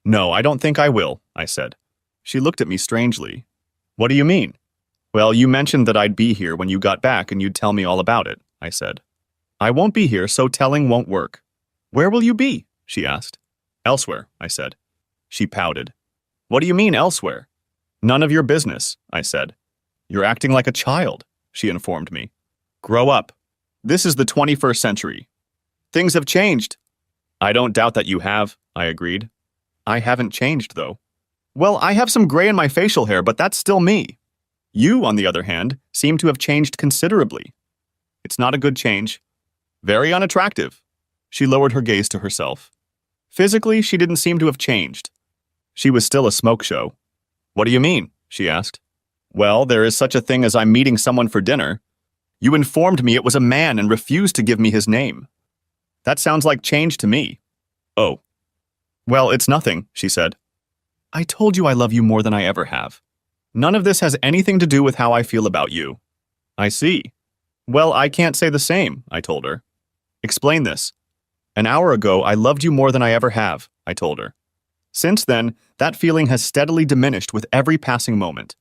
No, I don't think I will, I said. She looked at me strangely. What do you mean? Well, you mentioned that I'd be here when you got back and you'd tell me all about it, I said. I won't be here, so telling won't work. Where will you be? She asked. Elsewhere, I said. She pouted. What do you mean elsewhere? None of your business, I said. You're acting like a child, she informed me. Grow up. This is the 21st century. Things have changed. I don't doubt that you have, I agreed. I haven't changed, though. Well, I have some gray in my facial hair, but that's still me. You, on the other hand, seem to have changed considerably. It's not a good change. Very unattractive. She lowered her gaze to herself. Physically, she didn't seem to have changed. She was still a smoke show. What do you mean? She asked. Well, there is such a thing as I'm meeting someone for dinner. You informed me it was a man and refused to give me his name. That sounds like change to me. Oh. Well, it's nothing, she said. I told you I love you more than I ever have. None of this has anything to do with how I feel about you. I see. Well, I can't say the same, I told her. Explain this. An hour ago, I loved you more than I ever have, I told her. Since then, that feeling has steadily diminished with every passing moment.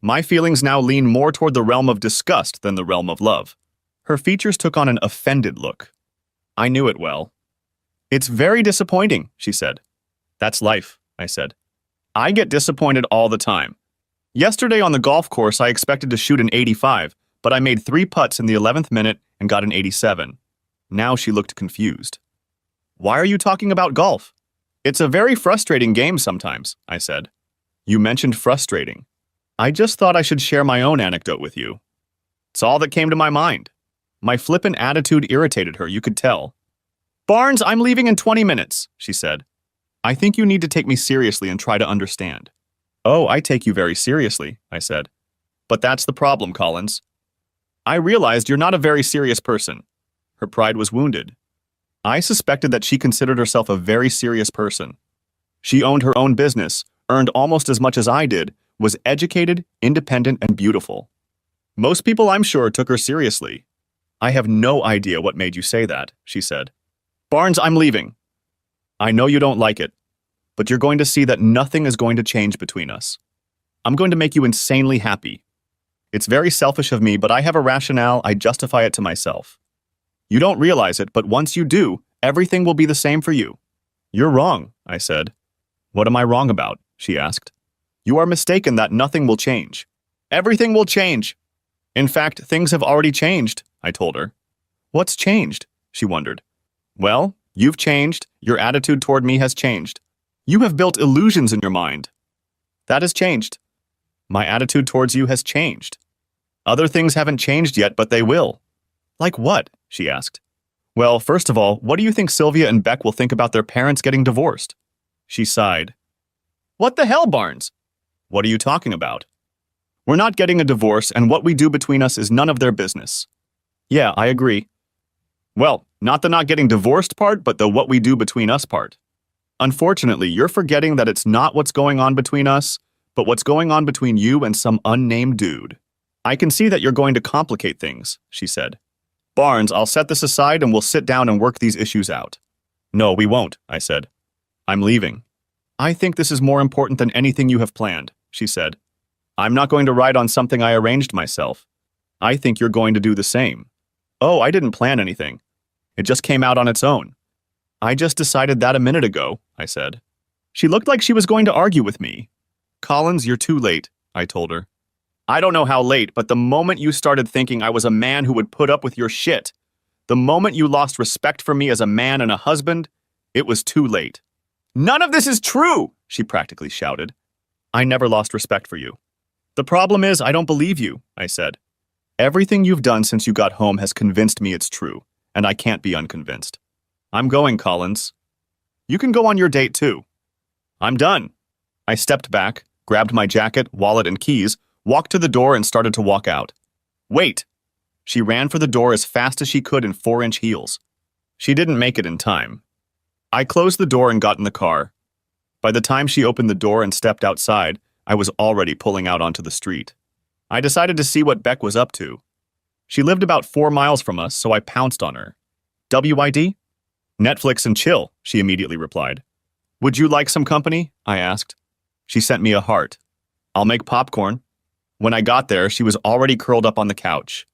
My feelings now lean more toward the realm of disgust than the realm of love. Her features took on an offended look. I knew it well. It's very disappointing, she said. That's life, I said. I get disappointed all the time. Yesterday on the golf course, I expected to shoot an 85, but I made 3 putts in the 11th minute and got an 87. Now she looked confused. Why are you talking about golf? It's a very frustrating game sometimes, I said. You mentioned frustrating. I just thought I should share my own anecdote with you. It's all that came to my mind. My flippant attitude irritated her, you could tell. Barnes, I'm leaving in 20 minutes, she said. I think you need to take me seriously and try to understand. Oh, I take you very seriously, I said. But that's the problem, Collins. I realized you're not a very serious person. Her pride was wounded. I suspected that she considered herself a very serious person. She owned her own business, earned almost as much as I did, was educated, independent, and beautiful. Most people, I'm sure, took her seriously. I have no idea what made you say that, she said. Barnes, I'm leaving. I know you don't like it, but you're going to see that nothing is going to change between us. I'm going to make you insanely happy. It's very selfish of me, but I have a rationale. I justify it to myself. You don't realize it, but once you do, everything will be the same for you. You're wrong, I said. What am I wrong about? She asked. You are mistaken that nothing will change. Everything will change. In fact, things have already changed, I told her. What's changed? She wondered. Well, you've changed. Your attitude toward me has changed. You have built illusions in your mind. That has changed. My attitude towards you has changed. Other things haven't changed yet, but they will. Like what? She asked. Well, first of all, what do you think Sylvia and Beck will think about their parents getting divorced? She sighed. What the hell, Barnes? What are you talking about? We're not getting a divorce, and what we do between us is none of their business. Yeah, I agree. Well, not the not getting divorced part, but the what we do between us part. Unfortunately, you're forgetting that it's not what's going on between us, but what's going on between you and some unnamed dude. I can see that you're going to complicate things, she said. Barnes, I'll set this aside and we'll sit down and work these issues out. No, we won't, I said. I'm leaving. I think this is more important than anything you have planned, she said. I'm not going to ride on something I arranged myself. I think you're going to do the same. Oh, I didn't plan anything. It just came out on its own. I just decided that a minute ago, I said. She looked like she was going to argue with me. Collins, you're too late, I told her. I don't know how late, but the moment you started thinking I was a man who would put up with your shit, the moment you lost respect for me as a man and a husband, it was too late. None of this is true, she practically shouted. I never lost respect for you. The problem is, I don't believe you, I said. Everything you've done since you got home has convinced me it's true, and I can't be unconvinced. I'm going, Collins. You can go on your date, too. I'm done. I stepped back, grabbed my jacket, wallet, and keys, walked to the door, and started to walk out. Wait! She ran for the door as fast as she could in 4-inch heels. She didn't make it in time. I closed the door and got in the car. By the time she opened the door and stepped outside, I was already pulling out onto the street. I decided to see what Beck was up to. She lived about 4 miles from us, so I pounced on her. WID? Netflix and chill, she immediately replied. Would you like some company? I asked. She sent me a heart. I'll make popcorn. When I got there, she was already curled up on the couch.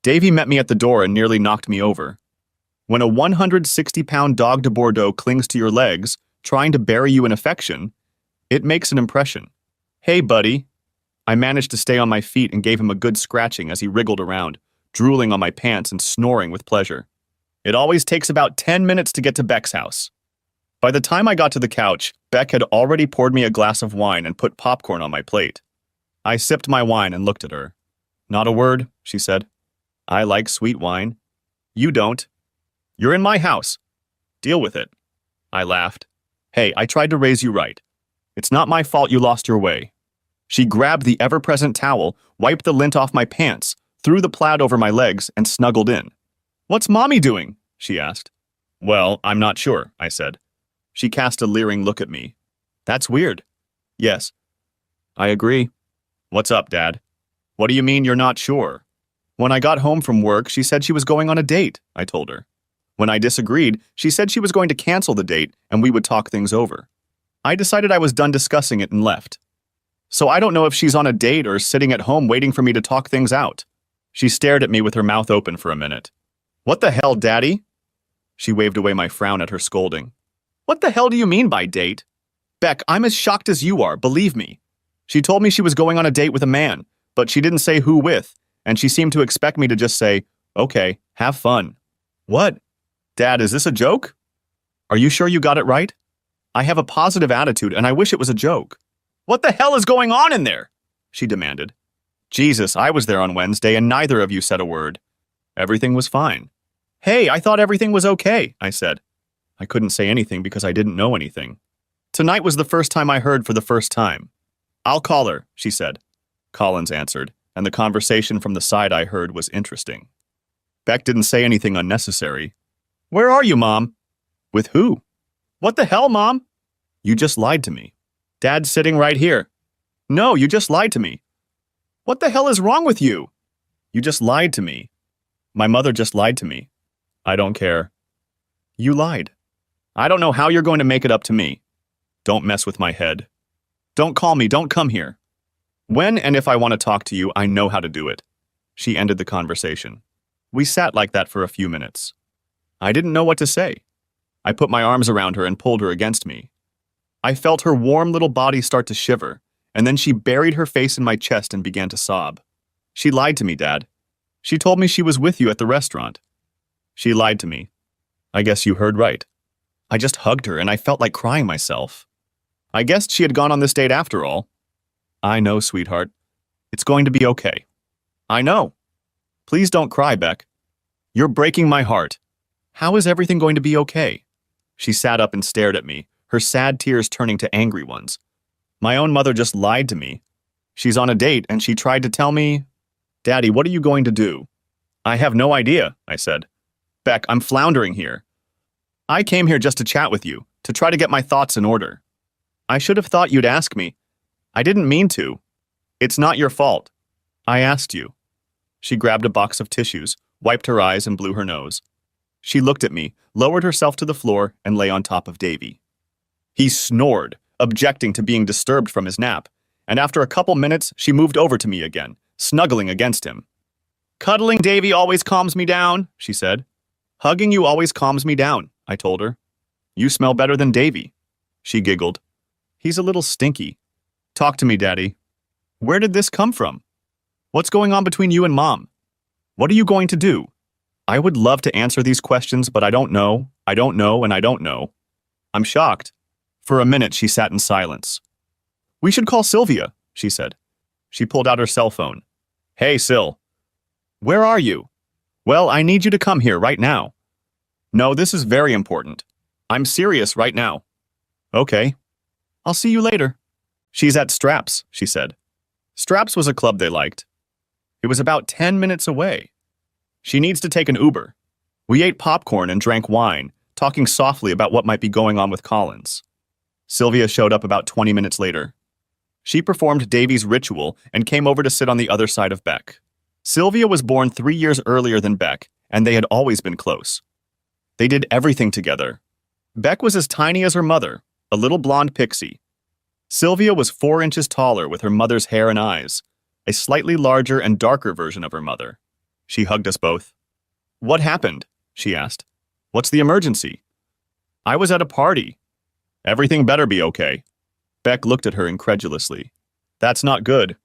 Davy met me at the door and nearly knocked me over. When a 160-pound dog de Bordeaux clings to your legs, trying to bury you in affection, it makes an impression. Hey, buddy. I managed to stay on my feet and gave him a good scratching as he wriggled around, drooling on my pants and snoring with pleasure. It always takes about 10 minutes to get to Beck's house. By the time I got to the couch, Beck had already poured me a glass of wine and put popcorn on my plate. I sipped my wine and looked at her. Not a word, she said. I like sweet wine. You don't. You're in my house. Deal with it. I laughed. Hey, I tried to raise you right. It's not my fault you lost your way. She grabbed the ever-present towel, wiped the lint off my pants, threw the plaid over my legs, and snuggled in. What's Mommy doing? She asked. Well, I'm not sure, I said. She cast a leering look at me. That's weird. Yes. I agree. What's up, Dad? What do you mean you're not sure? When I got home from work, she said she was going on a date, I told her. When I disagreed, she said she was going to cancel the date and we would talk things over. I decided I was done discussing it and left. So I don't know if she's on a date or sitting at home waiting for me to talk things out. She stared at me with her mouth open for a minute. What the hell, Daddy? She waved away my frown at her scolding. What the hell do you mean by date? Beck, I'm as shocked as you are, believe me. She told me she was going on a date with a man, but she didn't say who with, and she seemed to expect me to just say, okay, have fun. What? Dad, is this a joke? Are you sure you got it right? I have a positive attitude, and I wish it was a joke. What the hell is going on in there? She demanded. Jesus, I was there on Wednesday, and neither of you said a word. Everything was fine. Hey, I thought everything was okay, I said. I couldn't say anything because I didn't know anything. Tonight was the first time I heard for the first time. I'll call her, she said. Collins answered, and the conversation from the side I heard was interesting. Beck didn't say anything unnecessary. Where are you, Mom? With who? What the hell, Mom? You just lied to me. Dad's sitting right here. No, you just lied to me. What the hell is wrong with you? You just lied to me. My mother just lied to me. I don't care. You lied. I don't know how you're going to make it up to me. Don't mess with my head. Don't call me, don't come here. When and if I want to talk to you, I know how to do it. She ended the conversation. We sat like that for a few minutes. I didn't know what to say. I put my arms around her and pulled her against me. I felt her warm little body start to shiver, and then she buried her face in my chest and began to sob. She lied to me, Dad. She told me she was with you at the restaurant. She lied to me. I guess you heard right. I just hugged her and I felt like crying myself. I guessed she had gone on this date after all. I know, sweetheart. It's going to be okay. I know. Please don't cry, Beck. You're breaking my heart. How is everything going to be okay? She sat up and stared at me, her sad tears turning to angry ones. My own mother just lied to me. She's on a date and she tried to tell me, Daddy, what are you going to do? I have no idea, I said. Beck, I'm floundering here. I came here just to chat with you, to try to get my thoughts in order. I should have thought you'd ask me. I didn't mean to. It's not your fault. I asked you. She grabbed a box of tissues, wiped her eyes, and blew her nose. She looked at me, lowered herself to the floor, and lay on top of Davy. He snored, objecting to being disturbed from his nap, and after a couple minutes, she moved over to me again, snuggling against him. Cuddling Davy always calms me down, she said. Hugging you always calms me down, I told her. You smell better than Davy. She giggled. He's a little stinky. Talk to me, Daddy. Where did this come from? What's going on between you and Mom? What are you going to do? I would love to answer these questions, but I don't know, and I don't know. I'm shocked. For a minute, she sat in silence. We should call Sylvia, she said. She pulled out her cell phone. Hey, Sil. Where are you? Well, I need you to come here right now. No, this is very important. I'm serious right now. Okay. I'll see you later. She's at Straps, she said. Straps was a club they liked. It was about 10 minutes away. She needs to take an Uber. We ate popcorn and drank wine, talking softly about what might be going on with Collins. Sylvia showed up about 20 minutes later. She performed Davy's ritual and came over to sit on the other side of Beck. Sylvia was born 3 years earlier than Beck, and they had always been close. They did everything together. Beck was as tiny as her mother, a little blonde pixie. Sylvia was 4 inches taller with her mother's hair and eyes, a slightly larger and darker version of her mother. She hugged us both. "What happened?" she asked. "What's the emergency?" "I was at a party." "Everything better be okay." Beck looked at her incredulously. "That's not good.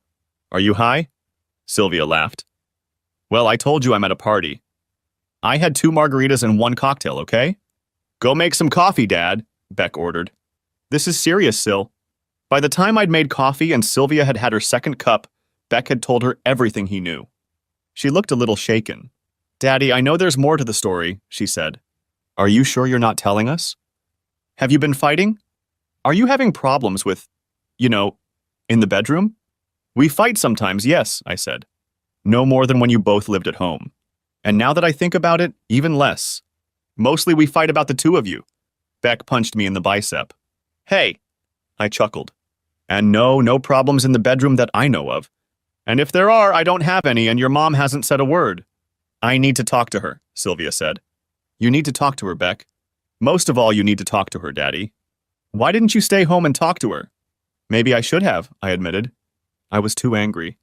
Are you high?" Sylvia laughed. "Well, I told you I'm at a party. I had 2 margaritas and 1 cocktail, okay?" "Go make some coffee, Dad," Beck ordered. "This is serious, Syl." By the time I'd made coffee and Sylvia had had her second cup, Beck had told her everything he knew. She looked a little shaken. "Daddy, I know there's more to the story," she said. "Are you sure you're not telling us? Have you been fighting? Are you having problems with, in the bedroom?" "We fight sometimes, yes," I said. "No more than when you both lived at home. And now that I think about it, even less. Mostly we fight about the 2 of you." Beck punched me in the bicep. "Hey," I chuckled. "And no problems in the bedroom that I know of. And if there are, I don't have any, and your mom hasn't said a word." "I need to talk to her," Sylvia said. "You need to talk to her, Beck. Most of all, you need to talk to her, Daddy. Why didn't you stay home and talk to her?" "Maybe I should have," I admitted. I was too angry.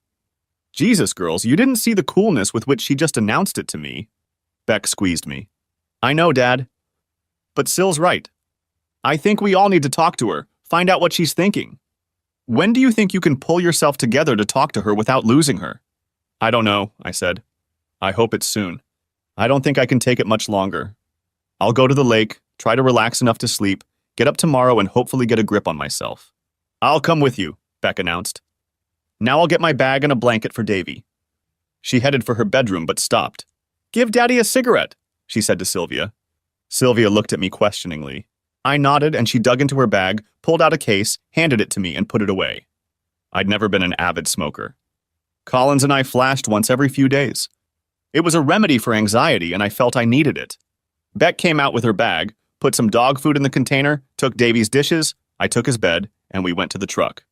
"Jesus, girls, you didn't see the coolness with which she just announced it to me." Beck squeezed me. "I know, Dad. But Syl's right. I think we all need to talk to her, find out what she's thinking. When do you think you can pull yourself together to talk to her without losing her?" "I don't know," I said. "I hope it's soon. I don't think I can take it much longer. I'll go to the lake, try to relax enough to sleep, get up tomorrow and hopefully get a grip on myself." "I'll come with you," Beck announced. "Now I'll get my bag and a blanket for Davy." She headed for her bedroom but stopped. "Give Daddy a cigarette," she said to Sylvia. Sylvia looked at me questioningly. I nodded and she dug into her bag, pulled out a case, handed it to me and put it away. I'd never been an avid smoker. Collins and I flashed once every few days. It was a remedy for anxiety and I felt I needed it. Beck came out with her bag, put some dog food in the container, took Davy's dishes, I took his bed, and we went to the truck.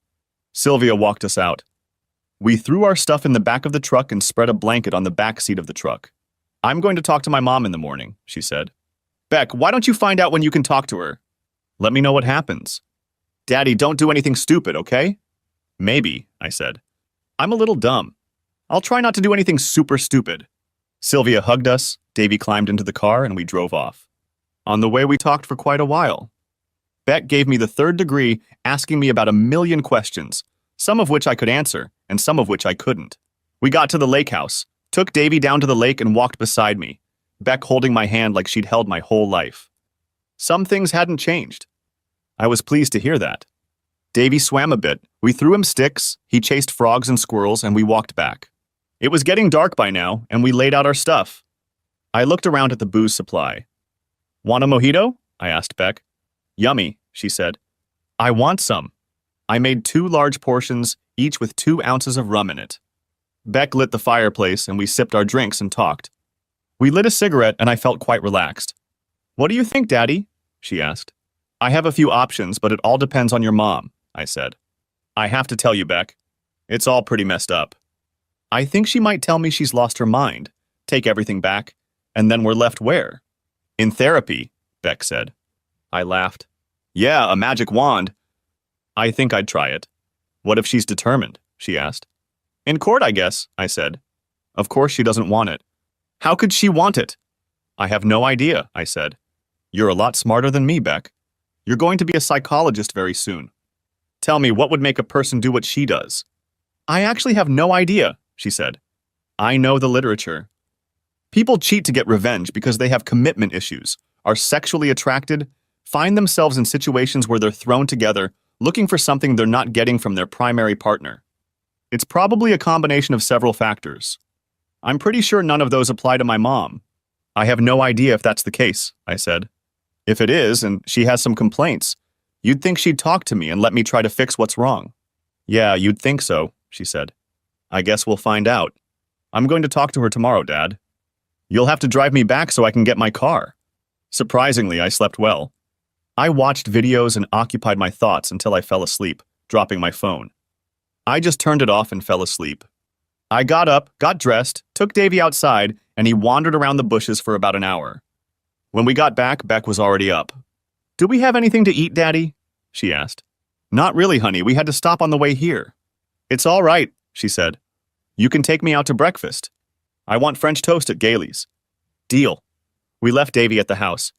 Sylvia walked us out. We threw our stuff in the back of the truck and spread a blanket on the back seat of the truck. "I'm going to talk to my mom in the morning," she said. "Beck, why don't you find out when you can talk to her? Let me know what happens." "Daddy, don't do anything stupid, okay?" "Maybe," I said. "I'm a little dumb. I'll try not to do anything super stupid." Sylvia hugged us, Davy climbed into the car, and we drove off. On the way, we talked for quite a while. Beck gave me the 3rd degree, asking me about 1,000,000 questions, some of which I could answer, and some of which I couldn't. We got to the lake house, took Davy down to the lake and walked beside me, Beck holding my hand like she'd held my whole life. Some things hadn't changed. I was pleased to hear that. Davy swam a bit, we threw him sticks, he chased frogs and squirrels, and we walked back. It was getting dark by now, and we laid out our stuff. I looked around at the booze supply. "Want a mojito?" I asked Beck. "Yummy," she said. "I want some." I made 2 large portions, each with 2 ounces of rum in it. Beck lit the fireplace, and we sipped our drinks and talked. We lit a cigarette, and I felt quite relaxed. "What do you think, Daddy?" she asked. "I have a few options, but it all depends on your mom," I said. "I have to tell you, Beck. It's all pretty messed up. I think she might tell me she's lost her mind, take everything back, and then we're left where?" "In therapy," Beck said. I laughed. "Yeah, a magic wand." "I think I'd try it." "What if she's determined?" she asked. "In court, I guess," I said. "Of course she doesn't want it." "How could she want it?" "I have no idea," I said. "You're a lot smarter than me, Beck. You're going to be a psychologist very soon. Tell me, what would make a person do what she does?" "I actually have no idea," she said. "I know the literature. People cheat to get revenge because they have commitment issues, are sexually attracted, find themselves in situations where they're thrown together, looking for something they're not getting from their primary partner. It's probably a combination of several factors. I'm pretty sure none of those apply to my mom." "I have no idea if that's the case," I said. "If it is, and she has some complaints, you'd think she'd talk to me and let me try to fix what's wrong." "Yeah, you'd think so," she said. "I guess we'll find out. I'm going to talk to her tomorrow, Dad. You'll have to drive me back so I can get my car." Surprisingly, I slept well. I watched videos and occupied my thoughts until I fell asleep, dropping my phone. I just turned it off and fell asleep. I got up, got dressed, took Davy outside, and he wandered around the bushes for about an hour. When we got back, Beck was already up. "Do we have anything to eat, Daddy?" she asked. Not really, honey. We had to stop on the way here. It's all right, she said. You can take me out to breakfast. I want French toast at Gailey's. Deal. We left Davy at the house.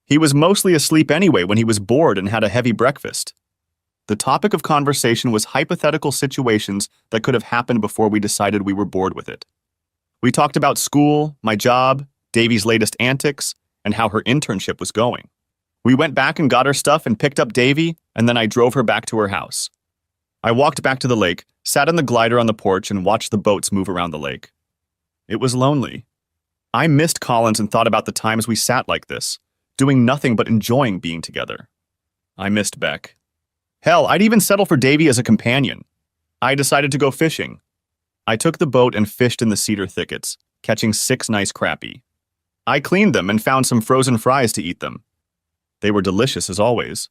He was mostly asleep anyway when he was bored and had a heavy breakfast. The topic of conversation was hypothetical situations that could have happened before we decided we were bored with it. We talked about school, my job, Davy's latest antics, and how her internship was going. We went back and got her stuff and picked up Davy, and then I drove her back to her house. I walked back to the lake, sat in the glider on the porch, and watched the boats move around the lake. It was lonely. I missed Collins and thought about the times we sat like this, doing nothing but enjoying being together. I missed Beck. Hell, I'd even settle for Davy as a companion. I decided to go fishing. I took the boat and fished in the cedar thickets, catching 6 nice crappie. I cleaned them and found some frozen fries to eat them. They were delicious as always.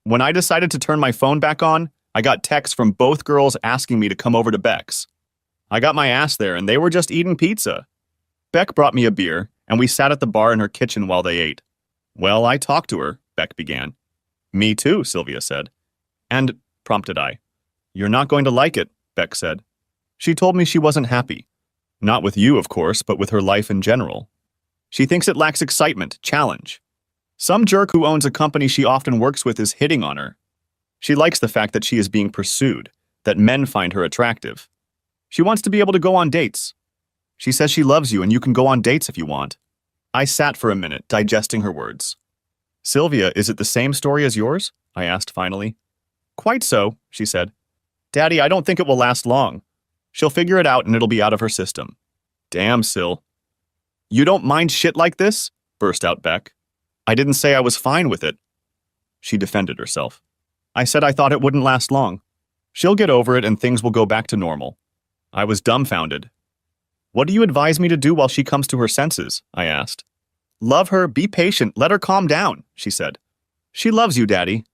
When I decided to turn my phone back on, I got texts from both girls asking me to come over to Beck's. I got my ass there and they were just eating pizza. Beck brought me a beer, and we sat at the bar in her kitchen while they ate. Well, I talked to her, Beck began. Me too, Sylvia said. And, prompted I. You're not going to like it, Beck said. She told me she wasn't happy. Not with you, of course, but with her life in general. She thinks it lacks excitement, challenge. Some jerk who owns a company she often works with is hitting on her. She likes the fact that she is being pursued, that men find her attractive. She wants to be able to go on dates. She says she loves you and you can go on dates if you want. I sat for a minute, digesting her words. Sylvia, is it the same story as yours? I asked finally. Quite so, she said. Daddy, I don't think it will last long. She'll figure it out and it'll be out of her system. Damn, Syl. You don't mind shit like this? Burst out Beck. I didn't say I was fine with it. She defended herself. I said I thought it wouldn't last long. She'll get over it and things will go back to normal. I was dumbfounded. What do you advise me to do while she comes to her senses? I asked. Love her, be patient, let her calm down, she said. She loves you, Daddy.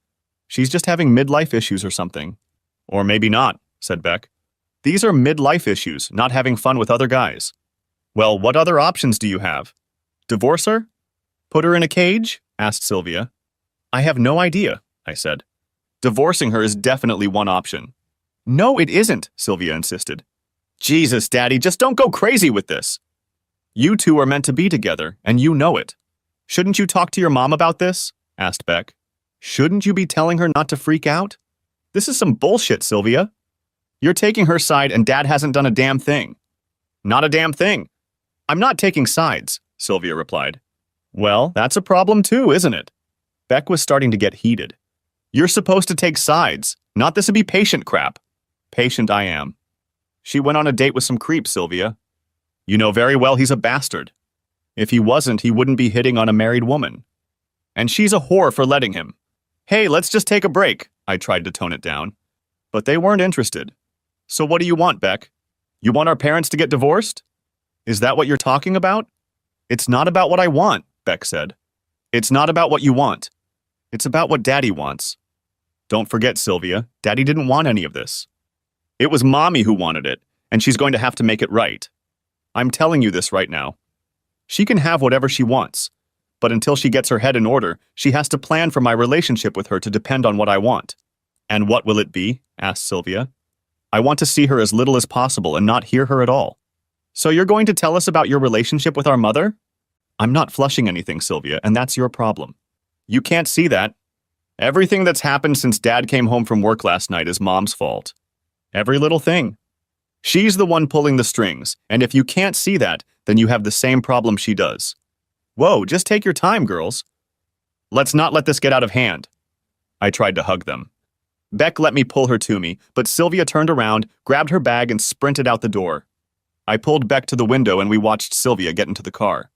She's just having midlife issues or something. Or maybe not, said Beck. These are midlife issues, not having fun with other guys. Well, what other options do you have? Divorce her? Put her in a cage? Asked Sylvia. I have no idea, I said. Divorcing her is definitely one option. No, it isn't, Sylvia insisted. Jesus, Daddy, just don't go crazy with this. You two are meant to be together, and you know it. Shouldn't you talk to your mom about this? Asked Beck. Shouldn't you be telling her not to freak out? This is some bullshit, Sylvia. You're taking her side and Dad hasn't done a damn thing. Not a damn thing. I'm not taking sides, Sylvia replied. Well, that's a problem too, isn't it? Beck was starting to get heated. You're supposed to take sides, not this be patient crap. Patient I am. She went on a date with some creep, Sylvia. You know very well he's a bastard. If he wasn't, he wouldn't be hitting on a married woman. And she's a whore for letting him. Hey, let's just take a break, I tried to tone it down. But they weren't interested. So what do you want, Beck? You want our parents to get divorced? Is that what you're talking about? It's not about what I want, Beck said. It's not about what you want. It's about what Daddy wants. Don't forget, Sylvia, Daddy didn't want any of this. It was Mommy who wanted it, and she's going to have to make it right. I'm telling you this right now. She can have whatever she wants, but until she gets her head in order, she has to plan for my relationship with her to depend on what I want. And what will it be? Asked Sylvia. I want to see her as little as possible and not hear her at all. So you're going to tell us about your relationship with our mother? I'm not flushing anything, Sylvia, and that's your problem. You can't see that. Everything that's happened since Dad came home from work last night is Mom's fault. Every little thing. She's the one pulling the strings, and if you can't see that, then you have the same problem she does. Whoa, just take your time, girls. Let's not let this get out of hand. I tried to hug them. Beck let me pull her to me, but Sylvia turned around, grabbed her bag, and sprinted out the door. I pulled Beck to the window and we watched Sylvia get into the car.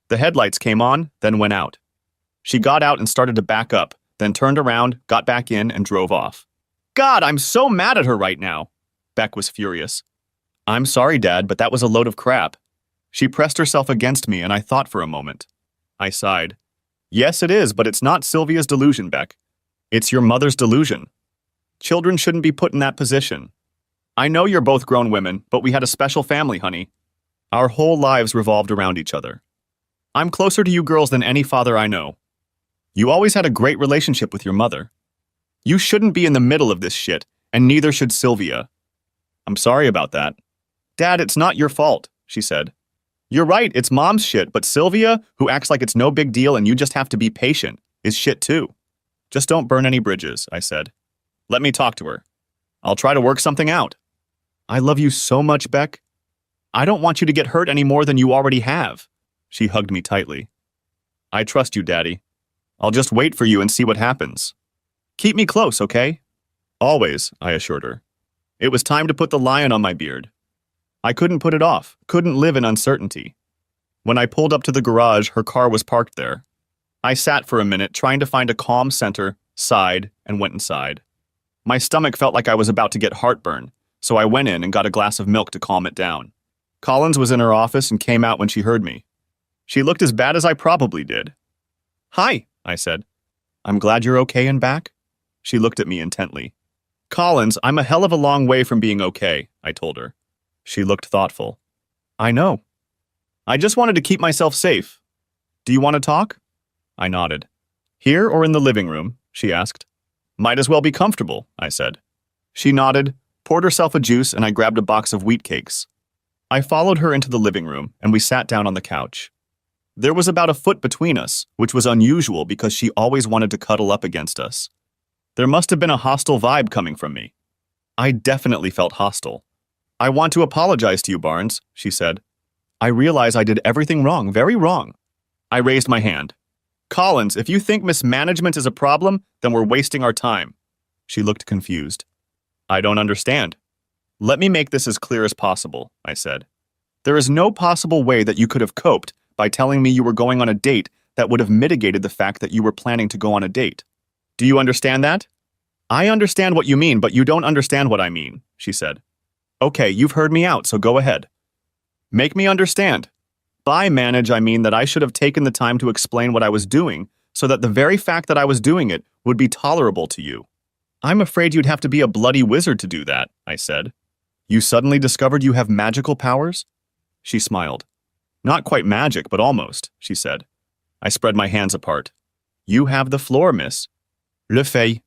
The headlights came on, then went out. She got out and started to back up, then turned around, got back in, and drove off. God, I'm so mad at her right now. Beck was furious. I'm sorry, Dad, but that was a load of crap. She pressed herself against me and I thought for a moment. I sighed. Yes, it is, but it's not Sylvia's delusion, Beck. It's your mother's delusion. Children shouldn't be put in that position. I know you're both grown women, but we had a special family, honey. Our whole lives revolved around each other. I'm closer to you girls than any father I know. You always had a great relationship with your mother. You shouldn't be in the middle of this shit, and neither should Sylvia. I'm sorry about that. Dad, it's not your fault, she said. You're right, it's Mom's shit, but Sylvia, who acts like it's no big deal and you just have to be patient, is shit too. Just don't burn any bridges, I said. Let me talk to her. I'll try to work something out. I love you so much, Beck. I don't want you to get hurt any more than you already have. She hugged me tightly. I trust you, Daddy. I'll just wait for you and see what happens. Keep me close, okay? Always, I assured her. It was time to put the lion on my beard. I couldn't put it off, couldn't live in uncertainty. When I pulled up to the garage, her car was parked there. I sat for a minute, trying to find a calm center, sighed, and went inside. My stomach felt like I was about to get heartburn, so I went in and got a glass of milk to calm it down. Collins was in her office and came out when she heard me. She looked as bad as I probably did. Hi, I said. I'm glad you're okay and back. She looked at me intently. Collins, I'm a hell of a long way from being okay, I told her. She looked thoughtful. I know. I just wanted to keep myself safe. Do you want to talk? I nodded. Here or in the living room? She asked. Might as well be comfortable, I said. She nodded, poured herself a juice, and I grabbed a box of wheat cakes. I followed her into the living room, and we sat down on the couch. There was about a foot between us, which was unusual because she always wanted to cuddle up against us. There must have been a hostile vibe coming from me. I definitely felt hostile. I want to apologize to you, Barnes, she said. I realize I did everything wrong, very wrong. I raised my hand. Collins, if you think mismanagement is a problem, then we're wasting our time. She looked confused. I don't understand. Let me make this as clear as possible, I said. There is no possible way that you could have coped by telling me you were going on a date that would have mitigated the fact that you were planning to go on a date. Do you understand that? I understand what you mean, but you don't understand what I mean, she said. Okay, you've heard me out, so go ahead. Make me understand. By manage, I mean that I should have taken the time to explain what I was doing so that the very fact that I was doing it would be tolerable to you. I'm afraid you'd have to be a bloody wizard to do that, I said. You suddenly discovered you have magical powers? She smiled. Not quite magic, but almost, she said. I spread my hands apart. You have the floor, miss. Le fait.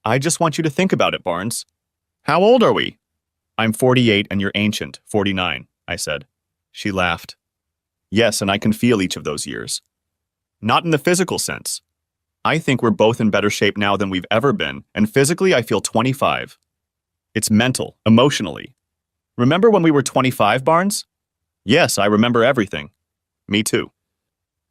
I just want you to think about it, Barnes. How old are we? I'm 48 and you're ancient, 49, I said. She laughed. Yes, and I can feel each of those years. Not in the physical sense. I think we're both in better shape now than we've ever been, and physically I feel 25. It's mental, emotionally. Remember when we were 25, Barnes? Yes, I remember everything. Me too.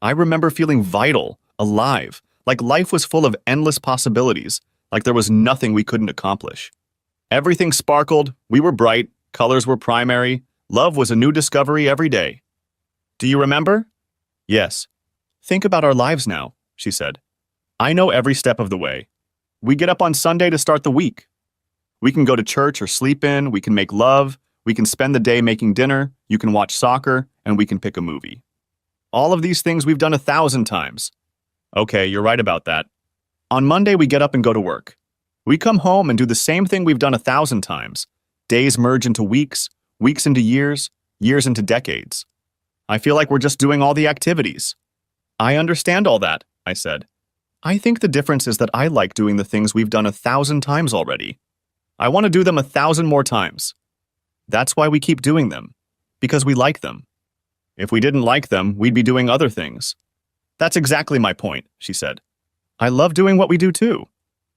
I remember feeling vital, alive, like life was full of endless possibilities, like there was nothing we couldn't accomplish. Everything sparkled, we were bright, colors were primary, love was a new discovery every day. Do you remember? Yes. Think about our lives now, she said. I know every step of the way. We get up on Sunday to start the week. We can go to church or sleep in, we can make love, we can spend the day making dinner, you can watch soccer, and we can pick a movie. All of these things we've done 1,000 times. Okay, you're right about that. On Monday, we get up and go to work. We come home and do the same thing we've done 1,000 times. Days merge into weeks, weeks into years, years into decades. I feel like we're just doing all the activities. I understand all that, I said. I think the difference is that I like doing the things we've done 1,000 times already. I want to do them 1,000 more times. That's why we keep doing them, because we like them. If we didn't like them, we'd be doing other things. That's exactly my point, she said. I love doing what we do too.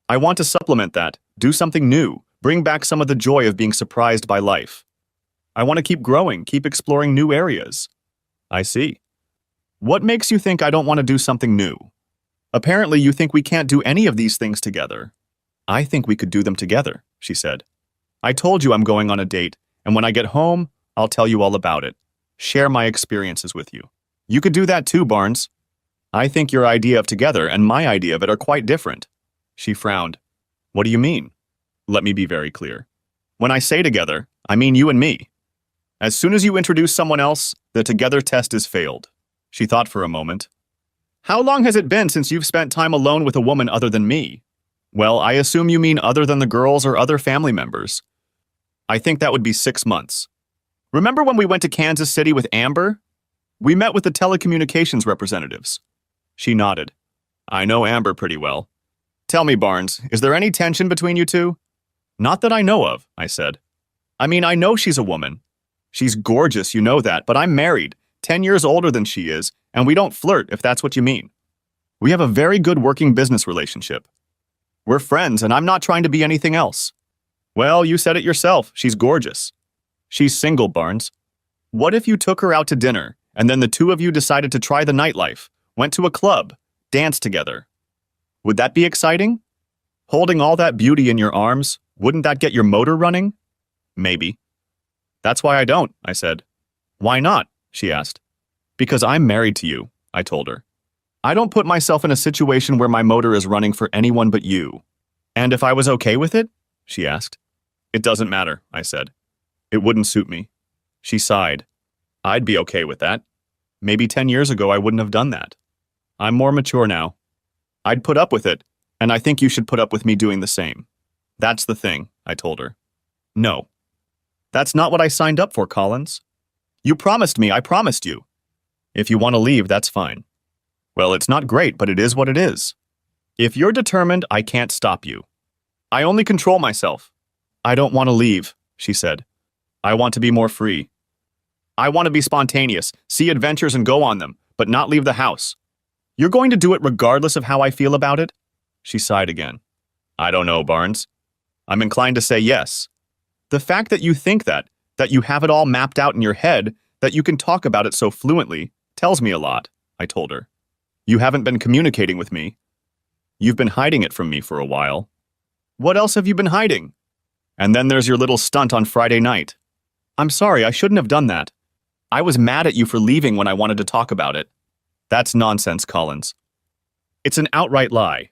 I want to supplement that, do something new, bring back some of the joy of being surprised by life. I want to keep growing, keep exploring new areas. I see. What makes you think I don't want to do something new? Apparently you think we can't do any of these things together. I think we could do them together, she said. I told you I'm going on a date, and when I get home, I'll tell you all about it. Share my experiences with you. You could do that too, Barnes. I think your idea of together and my idea of it are quite different. She frowned. What do you mean? Let me be very clear. When I say together, I mean you and me. As soon as you introduce someone else, the together test is failed. She thought for a moment. How long has it been since you've spent time alone with a woman other than me? Well, I assume you mean other than the girls or other family members. I think that would be 6 months. Remember when we went to Kansas City with Amber? We met with the telecommunications representatives. She nodded. I know Amber pretty well. Tell me, Barnes, is there any tension between you two? Not that I know of, I said. I mean, I know she's a woman. She's gorgeous, you know that, but I'm married, 10 years older than she is, and we don't flirt, if that's what you mean. We have a very good working business relationship. We're friends, and I'm not trying to be anything else. Well, you said it yourself, she's gorgeous. She's single, Barnes. What if you took her out to dinner, and then the two of you decided to try the nightlife, went to a club, danced together? Would that be exciting? Holding all that beauty in your arms, wouldn't that get your motor running? Maybe. That's why I don't, I said. Why not? She asked. Because I'm married to you, I told her. I don't put myself in a situation where my motor is running for anyone but you. And if I was okay with it? She asked. It doesn't matter, I said. It wouldn't suit me. She sighed. I'd be okay with that. Maybe 10 years ago I wouldn't have done that. I'm more mature now. I'd put up with it, and I think you should put up with me doing the same. That's the thing, I told her. No. That's not what I signed up for, Collins. You promised me, I promised you. If you want to leave, that's fine. Well, it's not great, but it is what it is. If you're determined, I can't stop you. I only control myself. I don't want to leave, she said. I want to be more free. I want to be spontaneous, see adventures and go on them, but not leave the house. You're going to do it regardless of how I feel about it? She sighed again. I don't know, Barnes. I'm inclined to say yes. The fact that you think that you have it all mapped out in your head, that you can talk about it so fluently, tells me a lot, I told her. You haven't been communicating with me. You've been hiding it from me for a while. What else have you been hiding? And then there's your little stunt on Friday night. I'm sorry, I shouldn't have done that. I was mad at you for leaving when I wanted to talk about it. That's nonsense, Collins. It's an outright lie.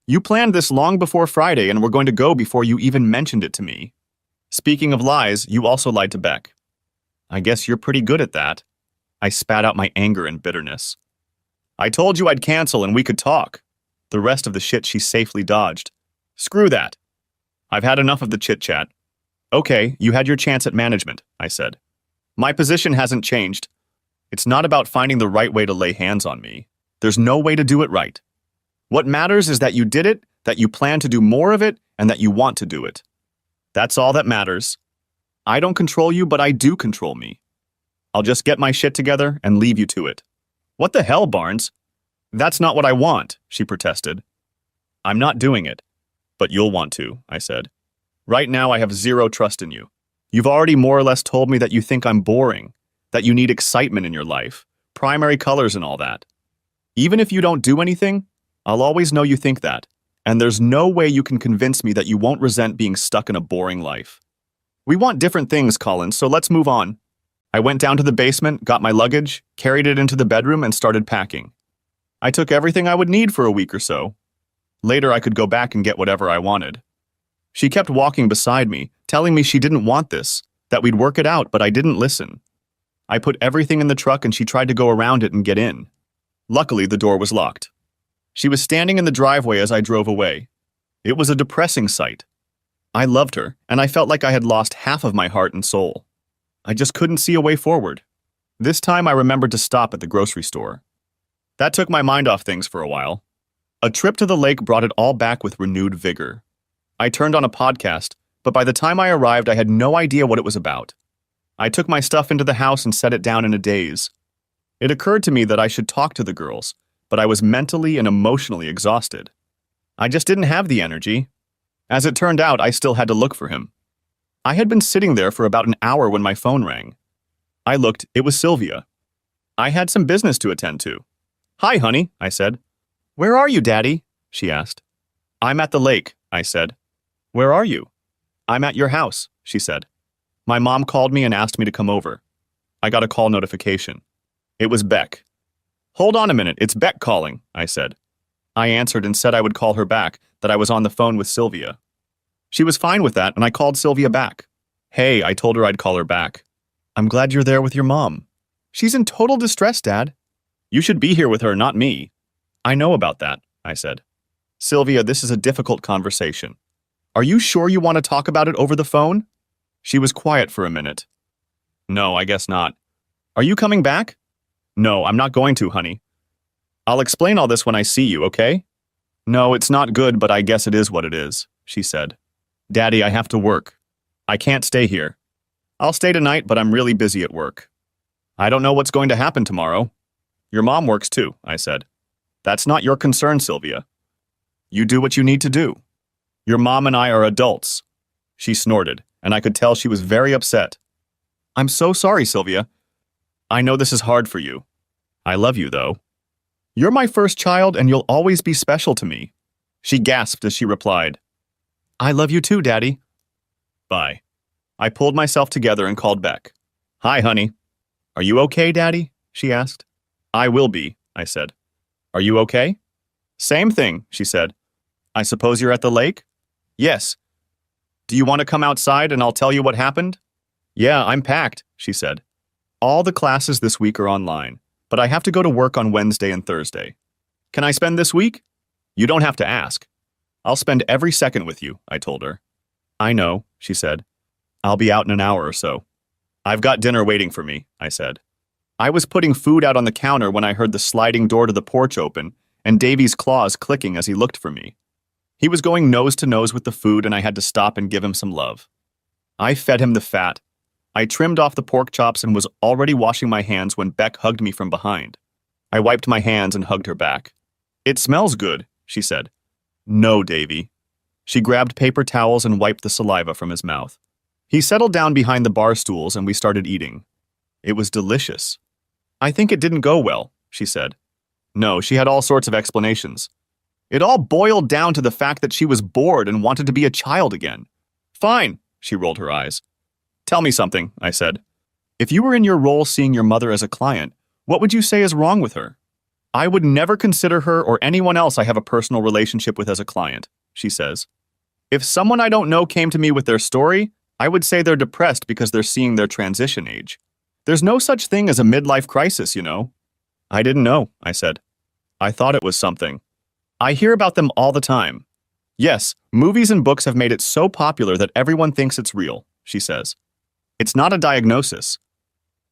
You planned this long before Friday and were going to go before you even mentioned it to me. Speaking of lies, you also lied to Beck. I guess you're pretty good at that. I spat out my anger and bitterness. I told you I'd cancel and we could talk. The rest of the shit she safely dodged. Screw that. I've had enough of the chit-chat. Okay, you had your chance at management, I said. My position hasn't changed. It's not about finding the right way to lay hands on me. There's no way to do it right. What matters is that you did it, that you plan to do more of it, and that you want to do it. That's all that matters. I don't control you, but I do control me. I'll just get my shit together and leave you to it. What the hell, Barnes? That's not what I want, she protested. I'm not doing it. But you'll want to, I said. Right now I have zero trust in you. You've already more or less told me that you think I'm boring, that you need excitement in your life, primary colors and all that. Even if you don't do anything, I'll always know you think that, and there's no way you can convince me that you won't resent being stuck in a boring life. We want different things, Collins, so let's move on. I went down to the basement, got my luggage, carried it into the bedroom, and started packing. I took everything I would need for a week or so. Later, I could go back and get whatever I wanted. She kept walking beside me, telling me she didn't want this, that we'd work it out, but I didn't listen. I put everything in the truck and she tried to go around it and get in. Luckily, the door was locked. She was standing in the driveway as I drove away. It was a depressing sight. I loved her, and I felt like I had lost half of my heart and soul. I just couldn't see a way forward. This time I remembered to stop at the grocery store. That took my mind off things for a while. A trip to the lake brought it all back with renewed vigor. I turned on a podcast, but by the time I arrived, I had no idea what it was about. I took my stuff into the house and set it down in a daze. It occurred to me that I should talk to the girls, but I was mentally and emotionally exhausted. I just didn't have the energy. As it turned out, I still had to look for him. I had been sitting there for about an hour when my phone rang. I looked, it was Sylvia. I had some business to attend to. Hi, honey, I said. Where are you, Daddy? She asked. I'm at the lake, I said. Where are you? I'm at your house, she said. My mom called me and asked me to come over. I got a call notification. It was Beck. Hold on a minute, it's Beck calling, I said. I answered and said I would call her back, that I was on the phone with Sylvia. She was fine with that, and I called Sylvia back. Hey, I told her I'd call her back. I'm glad you're there with your mom. She's in total distress, Dad. You should be here with her, not me. I know about that, I said. Sylvia, this is a difficult conversation. Are you sure you want to talk about it over the phone? She was quiet for a minute. No, I guess not. Are you coming back? No, I'm not going to, honey. I'll explain all this when I see you, okay? No, it's not good, but I guess it is what it is, she said. Daddy, I have to work. I can't stay here. I'll stay tonight, but I'm really busy at work. I don't know what's going to happen tomorrow. Your mom works too, I said. That's not your concern, Sylvia. You do what you need to do. Your mom and I are adults. She snorted, and I could tell she was very upset. I'm so sorry, Sylvia. I know this is hard for you. I love you, though. You're my first child, and you'll always be special to me. She gasped as she replied, I love you too, Daddy. Bye. I pulled myself together and called Beck. Hi, honey. Are you okay, Daddy? She asked. I will be, I said. Are you okay? Same thing, she said. I suppose you're at the lake? Yes. Do you want to come outside and I'll tell you what happened? Yeah, I'm packed, she said. All the classes this week are online, but I have to go to work on Wednesday and Thursday. Can I spend this week? You don't have to ask. I'll spend every second with you, I told her. I know, she said. I'll be out in an hour or so. I've got dinner waiting for me, I said. I was putting food out on the counter when I heard the sliding door to the porch open and Davy's claws clicking as he looked for me. He was going nose to nose with the food and I had to stop and give him some love. I fed him the fat. I trimmed off the pork chops and was already washing my hands when Beck hugged me from behind. I wiped my hands and hugged her back. It smells good, she said. No, Davy. She grabbed paper towels and wiped the saliva from his mouth. He settled down behind the bar stools and we started eating. It was delicious. I think it didn't go well, she said. No, she had all sorts of explanations. It all boiled down to the fact that she was bored and wanted to be a child again. Fine, she rolled her eyes. Tell me something, I said. If you were in your role seeing your mother as a client, what would you say is wrong with her? I would never consider her or anyone else I have a personal relationship with as a client, she says. If someone I don't know came to me with their story, I would say they're depressed because they're seeing their transition age. There's no such thing as a midlife crisis, you know. I didn't know, I said. I thought it was something. I hear about them all the time. Yes, movies and books have made it so popular that everyone thinks it's real, she says. It's not a diagnosis.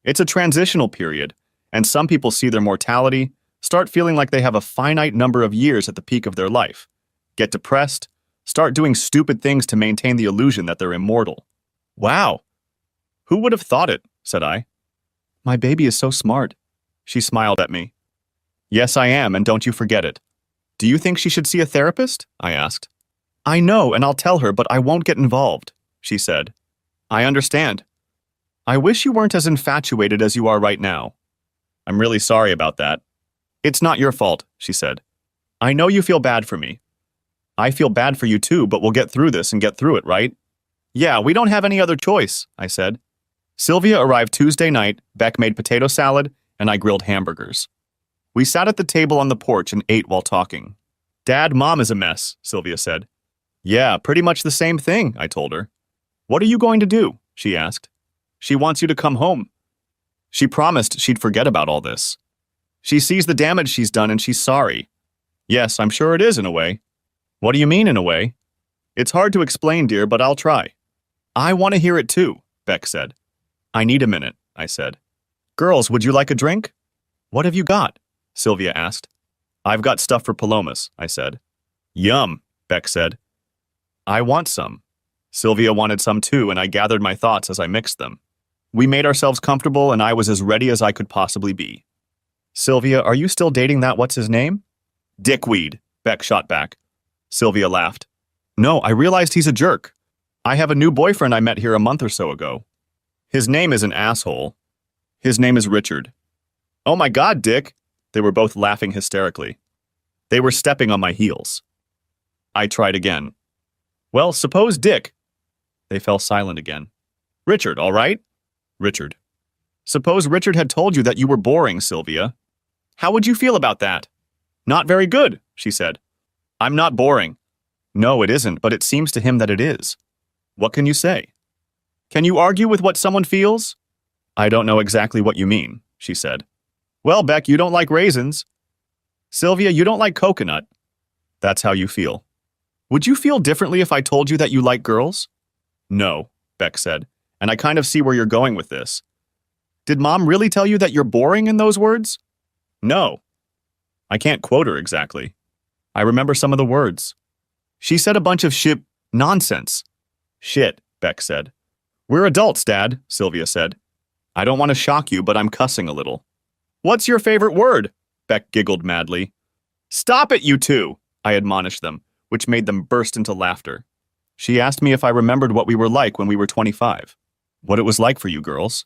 It's a transitional period, and some people see their mortality, start feeling like they have a finite number of years at the peak of their life, get depressed, start doing stupid things to maintain the illusion that they're immortal. Wow. Who would have thought it, said I. My baby is so smart. She smiled at me. Yes, I am, and don't you forget it. Do you think she should see a therapist? I asked. I know, and I'll tell her, but I won't get involved, she said. I understand. I wish you weren't as infatuated as you are right now. I'm really sorry about that. It's not your fault, she said. I know you feel bad for me. I feel bad for you too, but we'll get through this and get through it, right? Yeah, we don't have any other choice, I said. Sylvia arrived Tuesday night, Beck made potato salad, and I grilled hamburgers. We sat at the table on the porch and ate while talking. Dad, Mom is a mess, Sylvia said. Yeah, pretty much the same thing, I told her. What are you going to do? She asked. She wants you to come home. She promised she'd forget about all this. She sees the damage she's done and she's sorry. Yes, I'm sure it is in a way. What do you mean in a way? It's hard to explain, dear, but I'll try. I want to hear it too, Beck said. I need a minute, I said. Girls, would you like a drink? What have you got? Sylvia asked. I've got stuff for Palomas, I said. Yum, Beck said. I want some. Sylvia wanted some too, and I gathered my thoughts as I mixed them. We made ourselves comfortable, and I was as ready as I could possibly be. Sylvia, are you still dating that what's-his-name? Dickweed, Beck shot back. Sylvia laughed. No, I realized he's a jerk. I have a new boyfriend I met here a month or so ago. His name is an asshole. His name is Richard. Oh my God, Dick! They were both laughing hysterically. They were stepping on my heels. I tried again. Well, suppose Dick. They fell silent again. Richard, all right? Richard. Suppose Richard had told you that you were boring, Sylvia. How would you feel about that? Not very good, she said. I'm not boring. No, it isn't, but it seems to him that it is. What can you say? Can you argue with what someone feels? I don't know exactly what you mean, she said. Well, Beck, you don't like raisins. Sylvia, you don't like coconut. That's how you feel. Would you feel differently if I told you that you like girls? No, Beck said, and I kind of see where you're going with this. Did Mom really tell you that you're boring in those words? No. I can't quote her exactly. I remember some of the words. She said a bunch of nonsense. Shit, Beck said. We're adults, Dad, Sylvia said. I don't want to shock you, but I'm cussing a little. What's your favorite word? Beck giggled madly. Stop it, you two, I admonished them, which made them burst into laughter. She asked me if I remembered what we were like when we were 25. What it was like for you girls.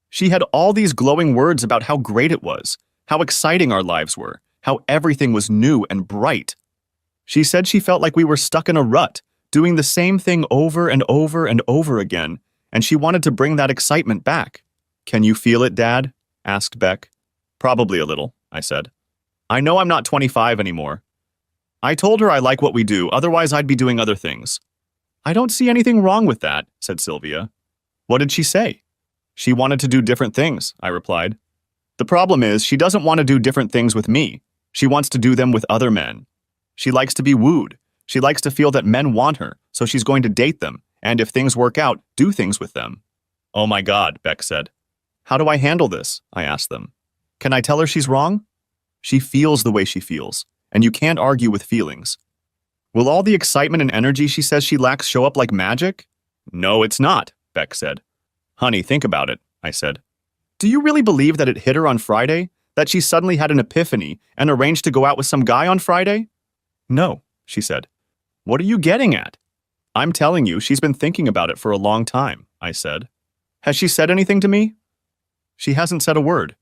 She had all these glowing words about how great it was, how exciting our lives were, how everything was new and bright. She said she felt like we were stuck in a rut, doing the same thing over and over and over again, and she wanted to bring that excitement back. Can you feel it, Dad? Asked Beck. Probably a little, I said. I know I'm not 25 anymore. I told her I like what we do, otherwise I'd be doing other things. I don't see anything wrong with that, said Sylvia. What did she say? She wanted to do different things, I replied. The problem is, she doesn't want to do different things with me. She wants to do them with other men. She likes to be wooed. She likes to feel that men want her, so she's going to date them, and if things work out, do things with them. Oh my God, Beck said. How do I handle this? I asked them. Can I tell her she's wrong? She feels the way she feels, and you can't argue with feelings. Will all the excitement and energy she says she lacks show up like magic? No, it's not, Beck said. Honey, think about it, I said. Do you really believe that it hit her on Friday? That she suddenly had an epiphany and arranged to go out with some guy on Friday? No, she said. What are you getting at? I'm telling you, she's been thinking about it for a long time, I said. Has she said anything to me? She hasn't said a word.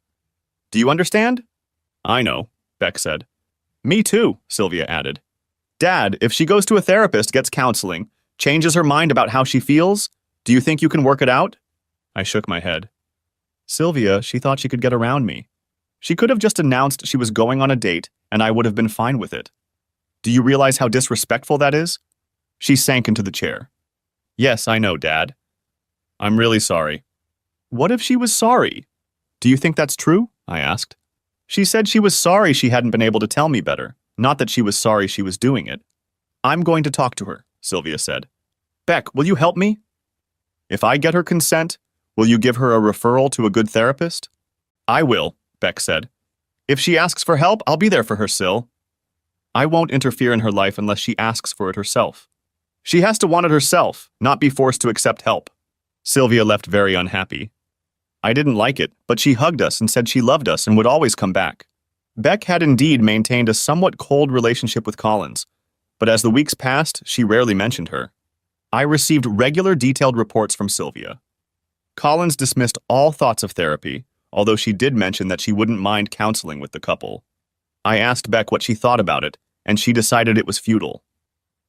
Do you understand? I know, Beck said. Me too, Sylvia added. Dad, if she goes to a therapist, gets counseling, changes her mind about how she feels, do you think you can work it out? I shook my head. Sylvia, she thought she could get around me. She could have just announced she was going on a date, and I would have been fine with it. Do you realize how disrespectful that is? She sank into the chair. Yes, I know, Dad. I'm really sorry. What if she was sorry? Do you think that's true? I asked. She said she was sorry she hadn't been able to tell me better, not that she was sorry she was doing it. I'm going to talk to her, Sylvia said. Beck, will you help me? If I get her consent, will you give her a referral to a good therapist? I will, Beck said. If she asks for help, I'll be there for her, Syl. I won't interfere in her life unless she asks for it herself. She has to want it herself, not be forced to accept help. Sylvia left very unhappy. I didn't like it, but she hugged us and said she loved us and would always come back. Beck had indeed maintained a somewhat cold relationship with Collins, but as the weeks passed, she rarely mentioned her. I received regular detailed reports from Sylvia. Collins dismissed all thoughts of therapy, although she did mention that she wouldn't mind counseling with the couple. I asked Beck what she thought about it, and she decided it was futile.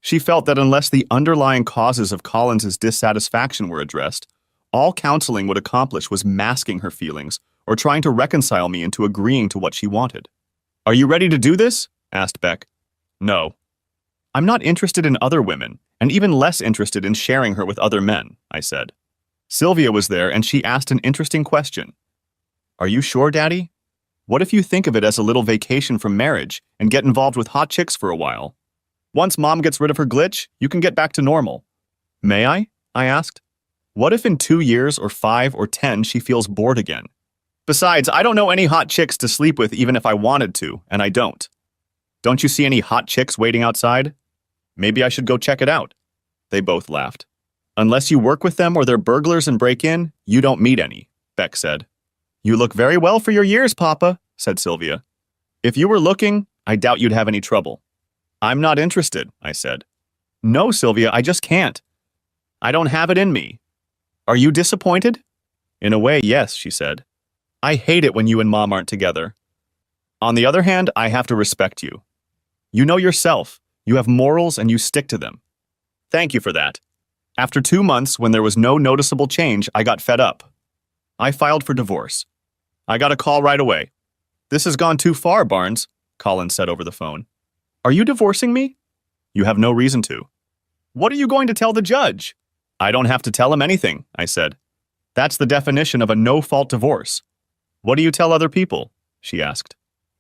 She felt that unless the underlying causes of Collins's dissatisfaction were addressed, all counseling would accomplish was masking her feelings or trying to reconcile me into agreeing to what she wanted. Are you ready to do this? Asked Beck. No. I'm not interested in other women, and even less interested in sharing her with other men, I said. Sylvia was there, and she asked an interesting question. Are you sure, Daddy? What if you think of it as a little vacation from marriage and get involved with hot chicks for a while? Once Mom gets rid of her glitch, you can get back to normal. May I? I asked. What if in 2 years or 5 or 10 she feels bored again? Besides, I don't know any hot chicks to sleep with even if I wanted to, and I don't. Don't you see any hot chicks waiting outside? Maybe I should go check it out. They both laughed. Unless you work with them or they're burglars and break in, you don't meet any, Beck said. You look very well for your years, Papa, said Sylvia. If you were looking, I doubt you'd have any trouble. I'm not interested, I said. No, Sylvia, I just can't. I don't have it in me. Are you disappointed? In a way, yes, she said. I hate it when you and Mom aren't together. On the other hand, I have to respect you. You know yourself. You have morals and you stick to them. Thank you for that. After 2 months, when there was no noticeable change, I got fed up. I filed for divorce. I got a call right away. This has gone too far, Barnes, Collins said over the phone. Are you divorcing me? You have no reason to. What are you going to tell the judge? I don't have to tell him anything, I said. That's the definition of a no-fault divorce. What do you tell other people? She asked.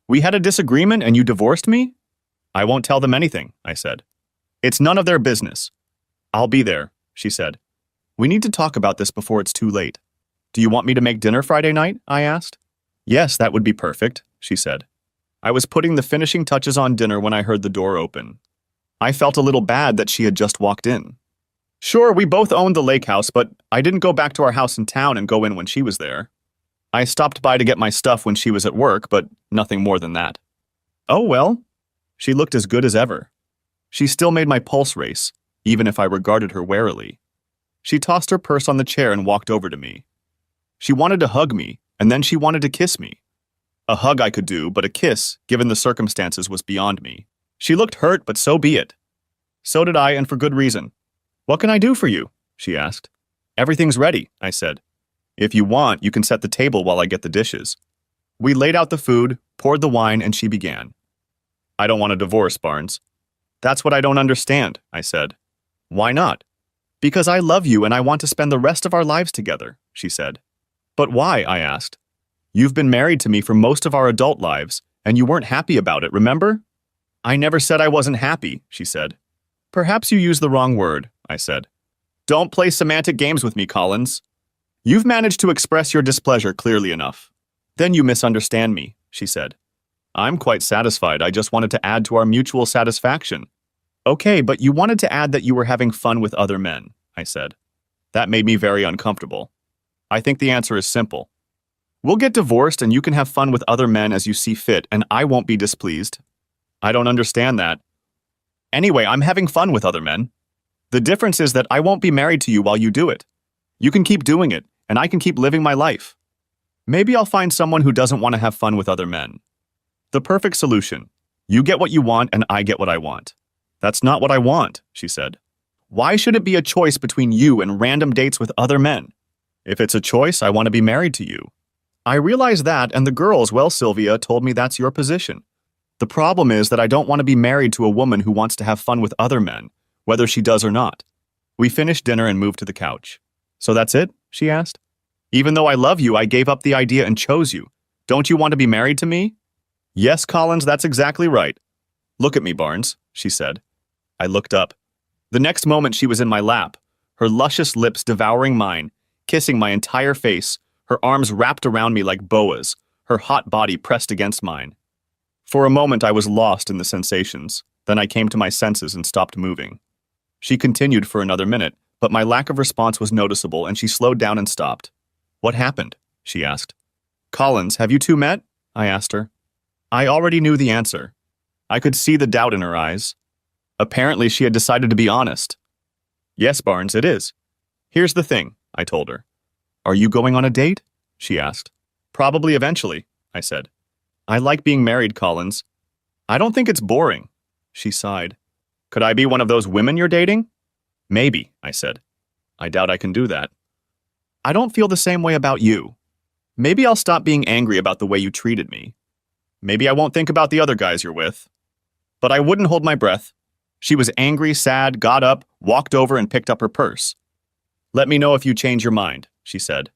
We had a disagreement and you divorced me? I won't tell them anything, I said. It's none of their business. I'll be there, she said. We need to talk about this before it's too late. Do you want me to make dinner Friday night? I asked. Yes, that would be perfect, she said. I was putting the finishing touches on dinner when I heard the door open. I felt a little bad that she had just walked in. Sure, we both owned the lake house, but I didn't go back to our house in town and go in when she was there. I stopped by to get my stuff when she was at work, but nothing more than that. Oh well. She looked as good as ever. She still made my pulse race, even if I regarded her warily. She tossed her purse on the chair and walked over to me. She wanted to hug me, and then she wanted to kiss me. A hug I could do, but a kiss, given the circumstances, was beyond me. She looked hurt, but so be it. So did I, and for good reason. What can I do for you? She asked. Everything's ready, I said. If you want, you can set the table while I get the dishes. We laid out the food, poured the wine, and she began. I don't want a divorce, Barnes. That's what I don't understand, I said. Why not? Because I love you and I want to spend the rest of our lives together, she said. But why? I asked. You've been married to me for most of our adult lives, and you weren't happy about it, remember? I never said I wasn't happy, she said. Perhaps you used the wrong word, I said. Don't play semantic games with me, Collins. You've managed to express your displeasure clearly enough. Then you misunderstand me, she said. I'm quite satisfied. I just wanted to add to our mutual satisfaction. Okay, but you wanted to add that you were having fun with other men, I said. That made me very uncomfortable. I think the answer is simple. We'll get divorced and you can have fun with other men as you see fit, and I won't be displeased. I don't understand that. Anyway, I'm having fun with other men. The difference is that I won't be married to you while you do it. You can keep doing it, and I can keep living my life. Maybe I'll find someone who doesn't want to have fun with other men. The perfect solution. You get what you want and I get what I want. That's not what I want, she said. Why should it be a choice between you and random dates with other men? If it's a choice, I want to be married to you. I realize that, and the girls, well, Sylvia, told me that's your position. The problem is that I don't want to be married to a woman who wants to have fun with other men, whether she does or not. We finished dinner and moved to the couch. So that's it? She asked. Even though I love you, I gave up the idea and chose you. Don't you want to be married to me? Yes, Collins, that's exactly right. Look at me, Barnes, she said. I looked up. The next moment she was in my lap, her luscious lips devouring mine, kissing my entire face, her arms wrapped around me like boas, her hot body pressed against mine. For a moment I was lost in the sensations, then I came to my senses and stopped moving. She continued for another minute, but my lack of response was noticeable and she slowed down and stopped. What happened? She asked. Collins, have you two met? I asked her. I already knew the answer. I could see the doubt in her eyes. Apparently she had decided to be honest. Yes, Barnes, it is. Here's the thing, I told her. Are you going on a date? She asked. Probably eventually, I said. I like being married, Collins. I don't think it's boring. She sighed. Could I be one of those women you're dating? Maybe, I said. I doubt I can do that. I don't feel the same way about you. Maybe I'll stop being angry about the way you treated me. Maybe I won't think about the other guys you're with. But I wouldn't hold my breath. She was angry, sad, got up, walked over and picked up her purse. Let me know if you change your mind, she said,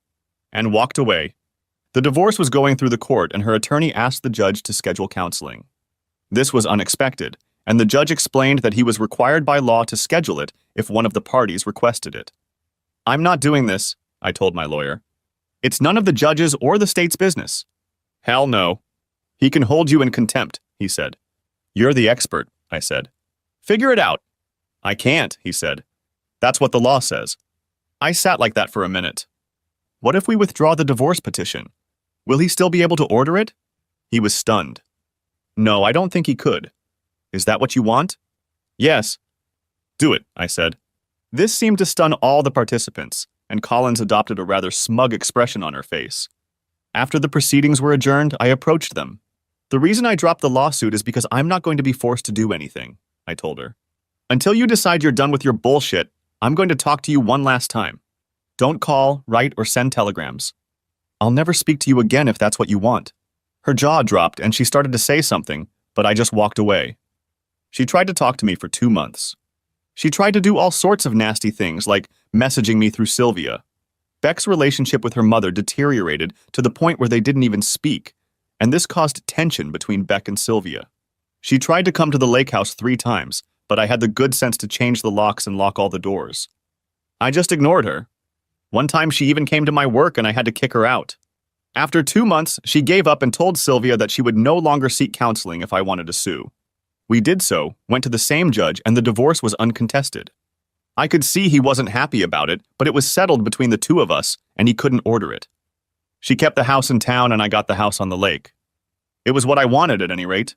and walked away. The divorce was going through the court and her attorney asked the judge to schedule counseling. This was unexpected, and the judge explained that he was required by law to schedule it if one of the parties requested it. I'm not doing this, I told my lawyer. It's none of the judge's or the state's business. Hell no. He can hold you in contempt, he said. You're the expert, I said. Figure it out. I can't, he said. That's what the law says. I sat like that for a minute. What if we withdraw the divorce petition? Will he still be able to order it? He was stunned. No, I don't think he could. Is that what you want? Yes. Do it, I said. This seemed to stun all the participants, and Collins adopted a rather smug expression on her face. After the proceedings were adjourned, I approached them. The reason I dropped the lawsuit is because I'm not going to be forced to do anything, I told her. Until you decide you're done with your bullshit, I'm going to talk to you one last time. Don't call, write, or send telegrams. I'll never speak to you again if that's what you want. Her jaw dropped and she started to say something, but I just walked away. She tried to talk to me for 2 months. She tried to do all sorts of nasty things like messaging me through Sylvia. Beck's relationship with her mother deteriorated to the point where they didn't even speak, and this caused tension between Beck and Sylvia. She tried to come to the lake house 3 times, but I had the good sense to change the locks and lock all the doors. I just ignored her. One time she even came to my work and I had to kick her out. After 2 months, she gave up and told Sylvia that she would no longer seek counseling if I wanted to sue. We did so, went to the same judge, and the divorce was uncontested. I could see he wasn't happy about it, but it was settled between the two of us, and he couldn't order it. She kept the house in town, and I got the house on the lake. It was what I wanted, at any rate.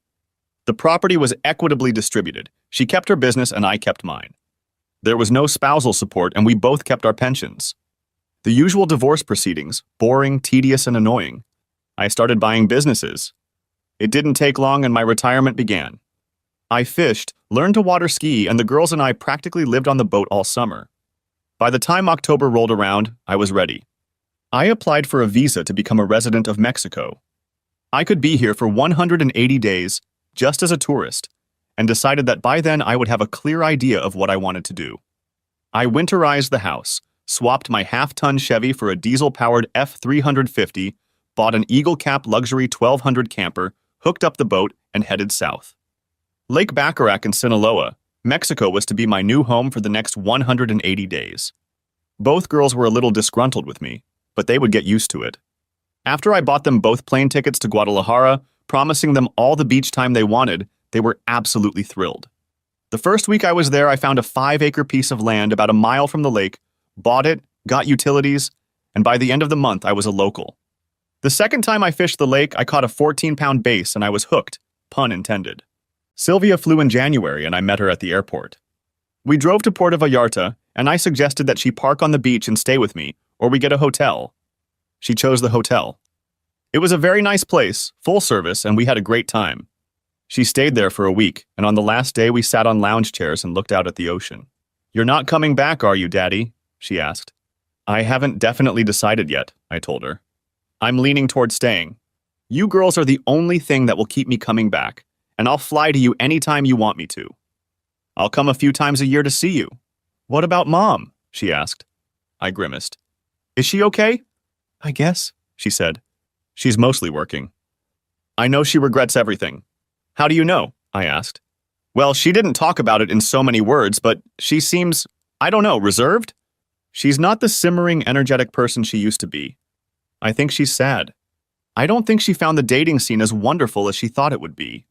The property was equitably distributed. She kept her business, and I kept mine. There was no spousal support, and we both kept our pensions. The usual divorce proceedings, boring, tedious, and annoying. I started buying businesses. It didn't take long, and my retirement began. I fished, learned to water ski, and the girls and I practically lived on the boat all summer. By the time October rolled around, I was ready. I applied for a visa to become a resident of Mexico. I could be here for 180 days, just as a tourist, and decided that by then I would have a clear idea of what I wanted to do. I winterized the house, swapped my half-ton Chevy for a diesel-powered F350, bought an Eagle Cap Luxury 1200 camper, hooked up the boat, and headed south. Lake Bacharach in Sinaloa, Mexico was to be my new home for the next 180 days. Both girls were a little disgruntled with me, but they would get used to it. After I bought them both plane tickets to Guadalajara, promising them all the beach time they wanted, they were absolutely thrilled. The first week I was there, I found a 5-acre piece of land about a mile from the lake, bought it, got utilities, and by the end of the month I was a local. The second time I fished the lake, I caught a 14-pound bass and I was hooked, pun intended. Sylvia flew in January and I met her at the airport. We drove to Puerto Vallarta and I suggested that she park on the beach and stay with me, or we get a hotel. She chose the hotel. It was a very nice place, full service, and we had a great time. She stayed there for a week, and on the last day we sat on lounge chairs and looked out at the ocean. "You're not coming back, are you, Daddy?" she asked. "I haven't definitely decided yet," I told her. "I'm leaning toward staying. You girls are the only thing that will keep me coming back, and I'll fly to you anytime you want me to. I'll come a few times a year to see you." "What about Mom?" she asked. I grimaced. "Is she okay?" "I guess," she said. "She's mostly working." "I know she regrets everything." "How do you know?" I asked. "Well, she didn't talk about it in so many words, but she seems, I don't know, reserved? She's not the simmering, energetic person she used to be. I think she's sad. I don't think she found the dating scene as wonderful as she thought it would be."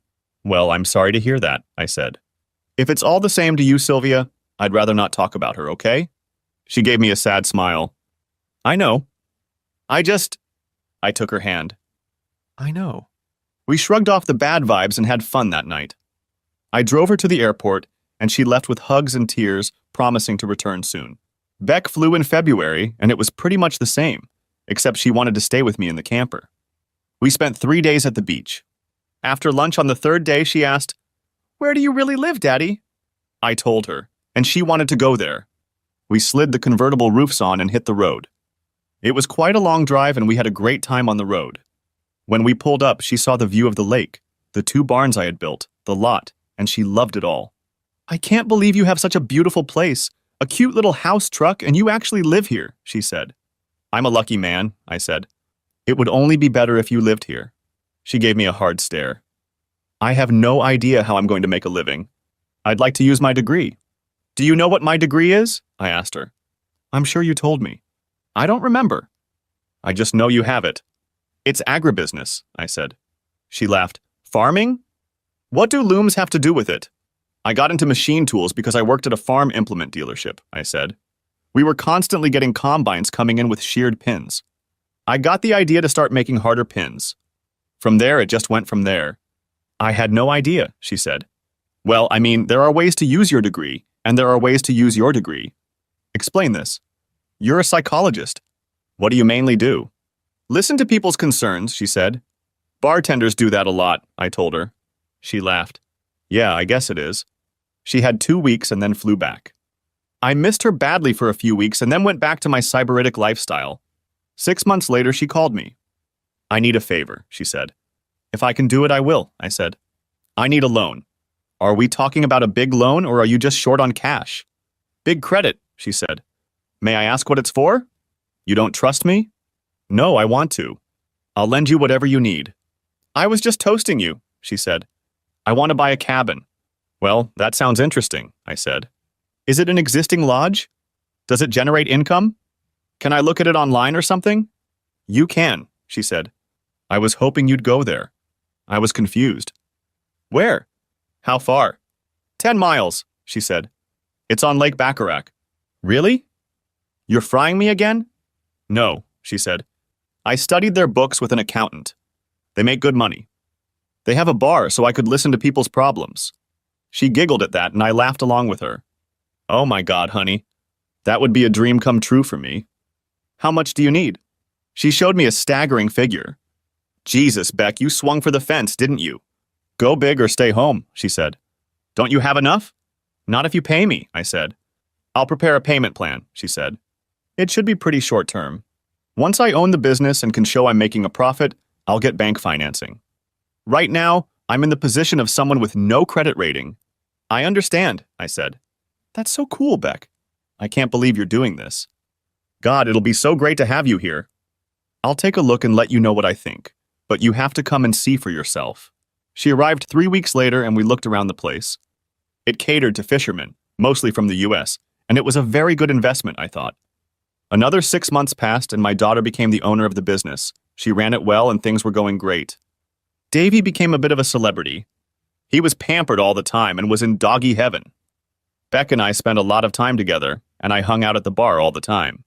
"Well, I'm sorry to hear that," I said. "If it's all the same to you, Sylvia, I'd rather not talk about her, okay?" She gave me a sad smile. "I know. I took her hand. "I know." We shrugged off the bad vibes and had fun that night. I drove her to the airport, and she left with hugs and tears, promising to return soon. Beck flew in February, and it was pretty much the same, except she wanted to stay with me in the camper. We spent 3 days at the beach. After lunch on the third day, she asked, "Where do you really live, Daddy?" I told her, and she wanted to go there. We slid the convertible roofs on and hit the road. It was quite a long drive, and we had a great time on the road. When we pulled up, she saw the view of the lake, the 2 barns I had built, the lot, and she loved it all. "I can't believe you have such a beautiful place, a cute little house truck, and you actually live here," she said. "I'm a lucky man," I said. "It would only be better if you lived here." She gave me a hard stare. "I have no idea how I'm going to make a living. I'd like to use my degree." "Do you know what my degree is?" I asked her. "I'm sure you told me." "I don't remember." "I just know you have it." "It's agribusiness," I said. She laughed. "Farming? What do looms have to do with it?" "I got into machine tools because I worked at a farm implement dealership," I said. "We were constantly getting combines coming in with sheared pins. I got the idea to start making harder pins. From there, it just went from there." "I had no idea," she said. "Well, I mean, there are ways to use your degree, and there are ways to use your degree." "Explain this." "You're a psychologist. What do you mainly do?" "Listen to people's concerns," she said. "Bartenders do that a lot," I told her. She laughed. "Yeah, I guess it is." She had 2 weeks and then flew back. I missed her badly for a few weeks and then went back to my sybaritic lifestyle. 6 months later, she called me. "I need a favor," she said. "If I can do it, I will," I said. "I need a loan." "Are we talking about a big loan or are you just short on cash?" "Big credit," she said. "May I ask what it's for?" "You don't trust me?" "No, I want to. I'll lend you whatever you need." "I was just toasting you," she said. "I want to buy a cabin." "Well, that sounds interesting," I said. "Is it an existing lodge? Does it generate income? Can I look at it online or something?" "You can," she said. I was hoping you'd go there. I was confused. Where? How far? 10 miles, she said. It's on Lake Bacharach. Really? You're frying me again? No, she said. I studied their books with an accountant. They make good money. They have a bar so I could listen to people's problems. She giggled at that and I laughed along with her. Oh my God, honey. That would be a dream come true for me. How much do you need? She showed me a staggering figure. Jesus, Beck, you swung for the fence, didn't you? Go big or stay home, she said. Don't you have enough? Not if you pay me, I said. I'll prepare a payment plan, she said. It should be pretty short term. Once I own the business and can show I'm making a profit, I'll get bank financing. Right now, I'm in the position of someone with no credit rating. I understand, I said. That's so cool, Beck. I can't believe you're doing this. God, it'll be so great to have you here. I'll take a look and let you know what I think, but you have to come and see for yourself. She arrived 3 weeks later and we looked around the place. It catered to fishermen, mostly from the US, and it was a very good investment, I thought. Another 6 months passed and my daughter became the owner of the business. She ran it well and things were going great. Davy became a bit of a celebrity. He was pampered all the time and was in doggy heaven. Beck and I spent a lot of time together, and I hung out at the bar all the time.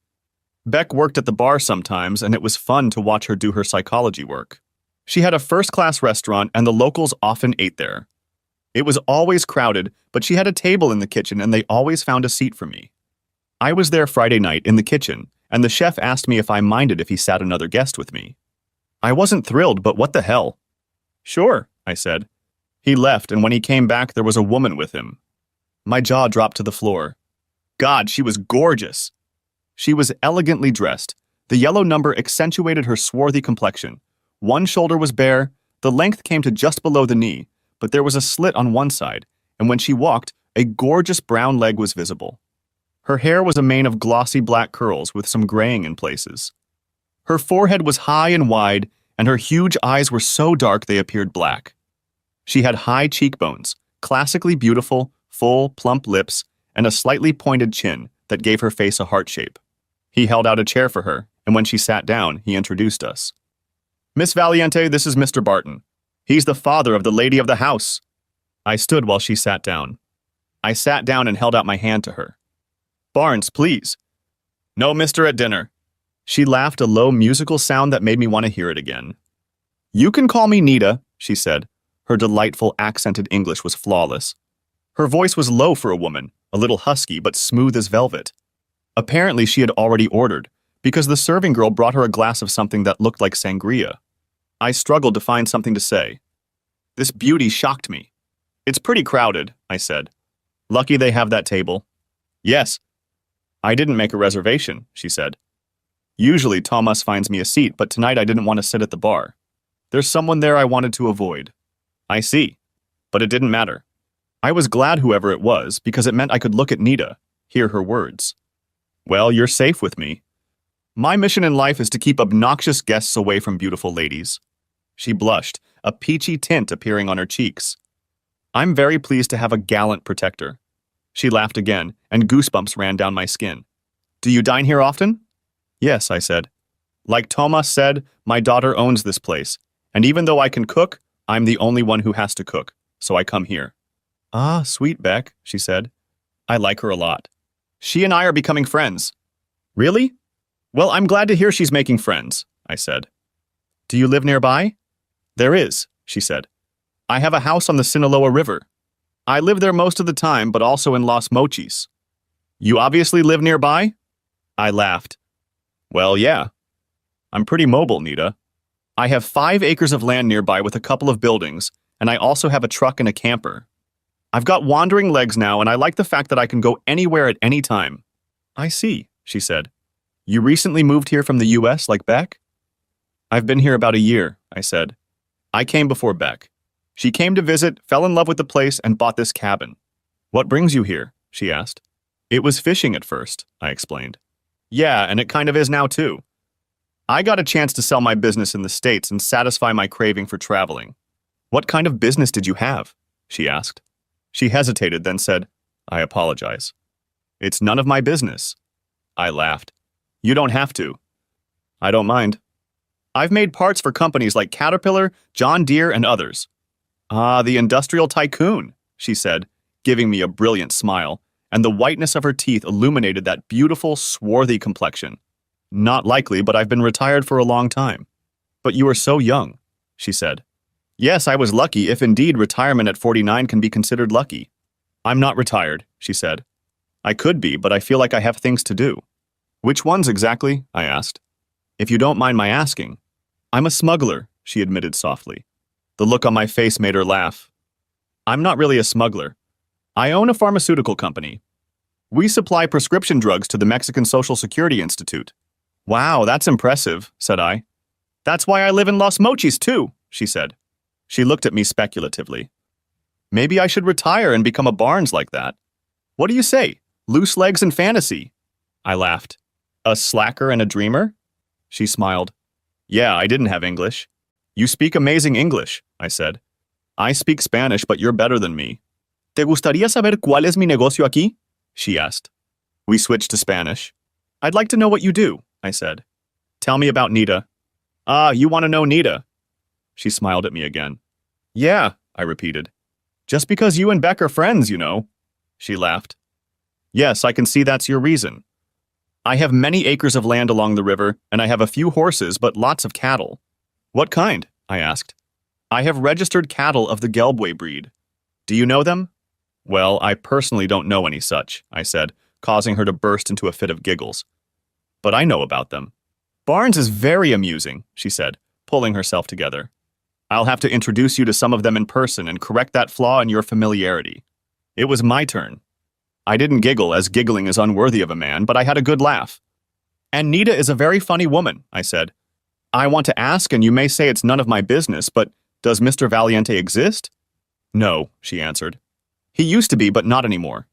Beck worked at the bar sometimes, and it was fun to watch her do her psychology work. She had a first-class restaurant, and the locals often ate there. It was always crowded, but she had a table in the kitchen, and they always found a seat for me. I was there Friday night in the kitchen, and the chef asked me if I minded if he sat another guest with me. I wasn't thrilled, but what the hell? Sure, I said. He left, and when he came back, there was a woman with him. My jaw dropped to the floor. God, she was gorgeous. She was elegantly dressed. The yellow number accentuated her swarthy complexion. One shoulder was bare, the length came to just below the knee, but there was a slit on one side, and when she walked, a gorgeous brown leg was visible. Her hair was a mane of glossy black curls with some graying in places. Her forehead was high and wide, and her huge eyes were so dark they appeared black. She had high cheekbones, classically beautiful, full, plump lips, and a slightly pointed chin that gave her face a heart shape. He held out a chair for her, and when she sat down, he introduced us. Miss Valiente, this is Mr. Barton. He's the father of the lady of the house. I stood while she sat down. I sat down and held out my hand to her. Barnes, please. No, mister, at dinner. She laughed a low musical sound that made me want to hear it again. You can call me Nita, she said. Her delightful accented English was flawless. Her voice was low for a woman, a little husky but smooth as velvet. Apparently she had already ordered, because the serving girl brought her a glass of something that looked like sangria. I struggled to find something to say. This beauty shocked me. It's pretty crowded, I said. Lucky they have that table. Yes. I didn't make a reservation, she said. Usually Thomas finds me a seat, but tonight I didn't want to sit at the bar. There's someone there I wanted to avoid. I see. But it didn't matter. I was glad whoever it was, because it meant I could look at Nita, hear her words. Well, you're safe with me. My mission in life is to keep obnoxious guests away from beautiful ladies. She blushed, a peachy tint appearing on her cheeks. I'm very pleased to have a gallant protector. She laughed again, and goosebumps ran down my skin. Do you dine here often? Yes, I said. Like Thomas said, my daughter owns this place, and even though I can cook, I'm the only one who has to cook, so I come here. Ah, sweet Beck, she said. I like her a lot. She and I are becoming friends. Really? Well, I'm glad to hear she's making friends, I said. Do you live nearby? There is, she said. I have a house on the Sinaloa River. I live there most of the time, but also in Los Mochis. You obviously live nearby? I laughed. Well, yeah. I'm pretty mobile, Nita. I have 5 acres of land nearby with a couple of buildings, and I also have a truck and a camper. I've got wandering legs now, and I like the fact that I can go anywhere at any time. I see, she said. You recently moved here from the US, like Beck? I've been here about a year, I said. I came before Beck. She came to visit, fell in love with the place, and bought this cabin. What brings you here? She asked. It was fishing at first, I explained. Yeah, and it kind of is now too. I got a chance to sell my business in the States and satisfy my craving for traveling. What kind of business did you have? She asked. She hesitated, then said, I apologize. It's none of my business. I laughed. You don't have to. I don't mind. I've made parts for companies like Caterpillar, John Deere, and others. Ah, the industrial tycoon, she said, giving me a brilliant smile, and the whiteness of her teeth illuminated that beautiful, swarthy complexion. Not likely, but I've been retired for a long time. But you are so young, she said. Yes, I was lucky, if indeed retirement at 49 can be considered lucky. I'm not retired, she said. I could be, but I feel like I have things to do. Which ones exactly? I asked. If you don't mind my asking. I'm a smuggler, she admitted softly. The look on my face made her laugh. I'm not really a smuggler. I own a pharmaceutical company. We supply prescription drugs to the Mexican Social Security Institute. Wow, that's impressive, said I. That's why I live in Los Mochis, too, she said. She looked at me speculatively. Maybe I should retire and become a Barnes like that. What do you say? Loose legs and fantasy. I laughed. A slacker and a dreamer? She smiled. Yeah, I didn't have English. You speak amazing English, I said. I speak Spanish, but you're better than me. ¿Te gustaría saber cuál es mi negocio aquí? She asked. We switched to Spanish. I'd like to know what you do, I said. Tell me about Nita. Ah, you want to know Nita? She smiled at me again. Yeah, I repeated. Just because you and Beck are friends, you know. She laughed. Yes, I can see that's your reason. I have many acres of land along the river, and I have a few horses, but lots of cattle. What kind? I asked. I have registered cattle of the Gelbway breed. Do you know them? Well, I personally don't know any such, I said, causing her to burst into a fit of giggles. But I know about them. Barnes is very amusing, she said, pulling herself together. I'll have to introduce you to some of them in person and correct that flaw in your familiarity. It was my turn. I didn't giggle, as giggling is unworthy of a man, but I had a good laugh. And Nita is a very funny woman, I said. I want to ask, and you may say it's none of my business, but does Mr. Valiente exist? No, she answered. He used to be, but not anymore.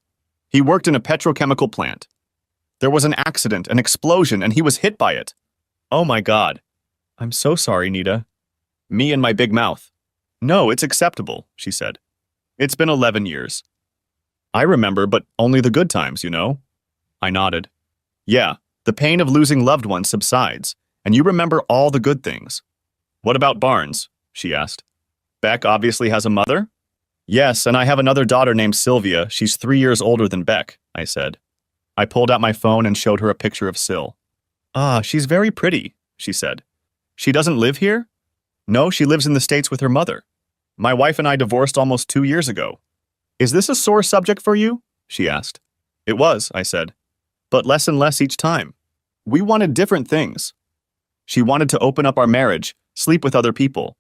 He worked in a petrochemical plant. There was an accident, an explosion, and he was hit by it. Oh my God. I'm so sorry, Nita. Me and my big mouth. No, it's acceptable, she said. It's been 11 years. I remember, but only the good times, you know. I nodded. Yeah, the pain of losing loved ones subsides, and you remember all the good things. What about Barnes? She asked. Beck obviously has a mother? Yes, and I have another daughter named Sylvia. She's 3 years older than Beck, I said. I pulled out my phone and showed her a picture of Syl. Ah, she's very pretty, she said. She doesn't live here? No, she lives in the States with her mother. My wife and I divorced almost 2 years ago. Is this a sore subject for you? She asked. It was, I said. But less and less each time. We wanted different things. She wanted to open up our marriage, sleep with other people.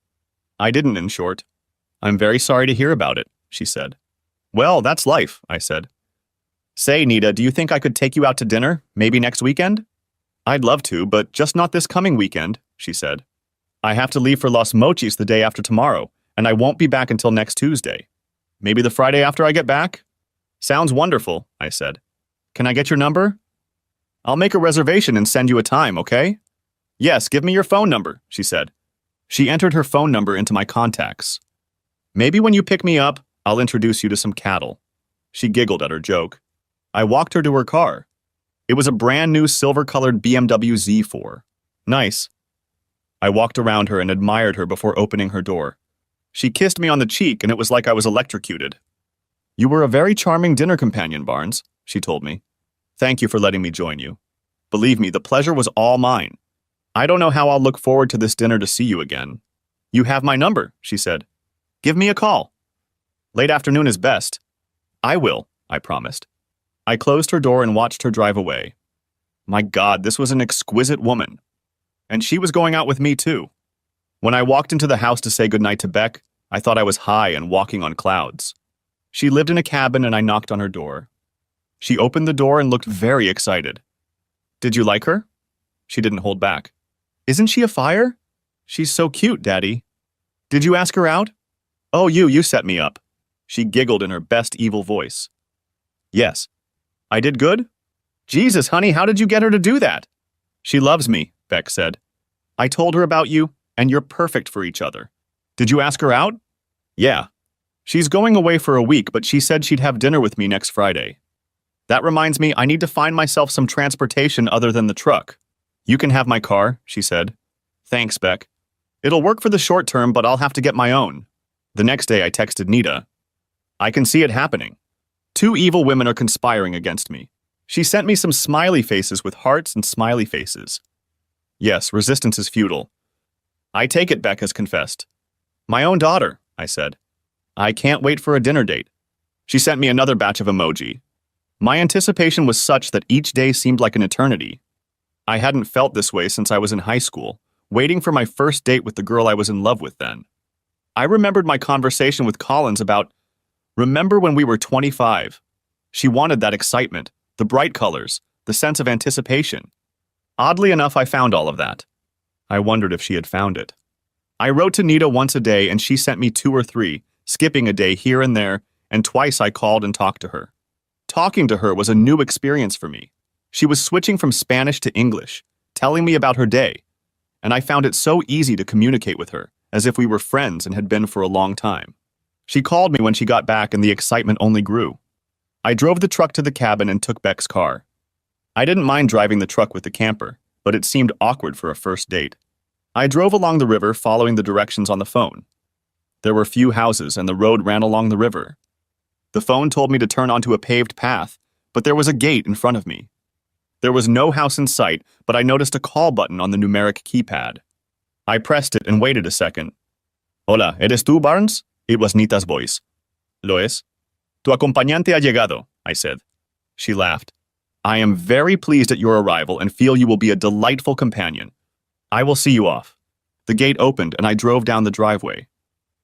I didn't, in short. I'm very sorry to hear about it, she said. Well, that's life, I said. Say, Nita, do you think I could take you out to dinner, maybe next weekend? I'd love to, but just not this coming weekend, she said. I have to leave for Los Mochis the day after tomorrow, and I won't be back until next Tuesday. Maybe the Friday after I get back? Sounds wonderful, I said. Can I get your number? I'll make a reservation and send you a time, okay? Yes, give me your phone number, she said. She entered her phone number into my contacts. Maybe when you pick me up, I'll introduce you to some cattle. She giggled at her joke. I walked her to her car. It was a brand new silver-colored BMW Z4. Nice. I walked around her and admired her before opening her door. She kissed me on the cheek, and it was like I was electrocuted. You were a very charming dinner companion, Barnes, she told me. Thank you for letting me join you. Believe me, the pleasure was all mine. I don't know how I'll look forward to this dinner to see you again. You have my number, she said. Give me a call. Late afternoon is best. I will, I promised. I closed her door and watched her drive away. My God, this was an exquisite woman. And she was going out with me, too. When I walked into the house to say goodnight to Beck, I thought I was high and walking on clouds. She lived in a cabin and I knocked on her door. She opened the door and looked very excited. Did you like her? She didn't hold back. Isn't she a fire? She's so cute, Daddy. Did you ask her out? Oh, you set me up. She giggled in her best evil voice. Yes. I did good? Jesus, honey, how did you get her to do that? She loves me, Beck said. I told her about you, and you're perfect for each other. Did you ask her out? Yeah. She's going away for a week, but she said she'd have dinner with me next Friday. That reminds me, I need to find myself some transportation other than the truck. You can have my car, she said. Thanks, Beck. It'll work for the short term, but I'll have to get my own. The next day I texted Nita. I can see it happening. 2 evil women are conspiring against me. She sent me some smiley faces with hearts and smiley faces. Yes, resistance is futile. I take it, Beck has confessed. My own daughter, I said. I can't wait for a dinner date. She sent me another batch of emoji. My anticipation was such that each day seemed like an eternity. I hadn't felt this way since I was in high school, waiting for my first date with the girl I was in love with then. I remembered my conversation with Collins about, remember when we were 25? She wanted that excitement, the bright colors, the sense of anticipation. Oddly enough, I found all of that. I wondered if she had found it. I wrote to Nita once a day and she sent me 2 or 3, skipping a day here and there, and twice I called and talked to her. Talking to her was a new experience for me. She was switching from Spanish to English, telling me about her day, and I found it so easy to communicate with her, as if we were friends and had been for a long time. She called me when she got back and the excitement only grew. I drove the truck to the cabin and took Beck's car. I didn't mind driving the truck with the camper, but it seemed awkward for a first date. I drove along the river following the directions on the phone. There were few houses and the road ran along the river. The phone told me to turn onto a paved path, but there was a gate in front of me. There was no house in sight, but I noticed a call button on the numeric keypad. I pressed it and waited a second. Hola, ¿eres tú, Barnes? It was Nita's voice. ¿Lo es? Tu acompañante ha llegado, I said. She laughed. I am very pleased at your arrival and feel you will be a delightful companion. I will see you off. The gate opened and I drove down the driveway.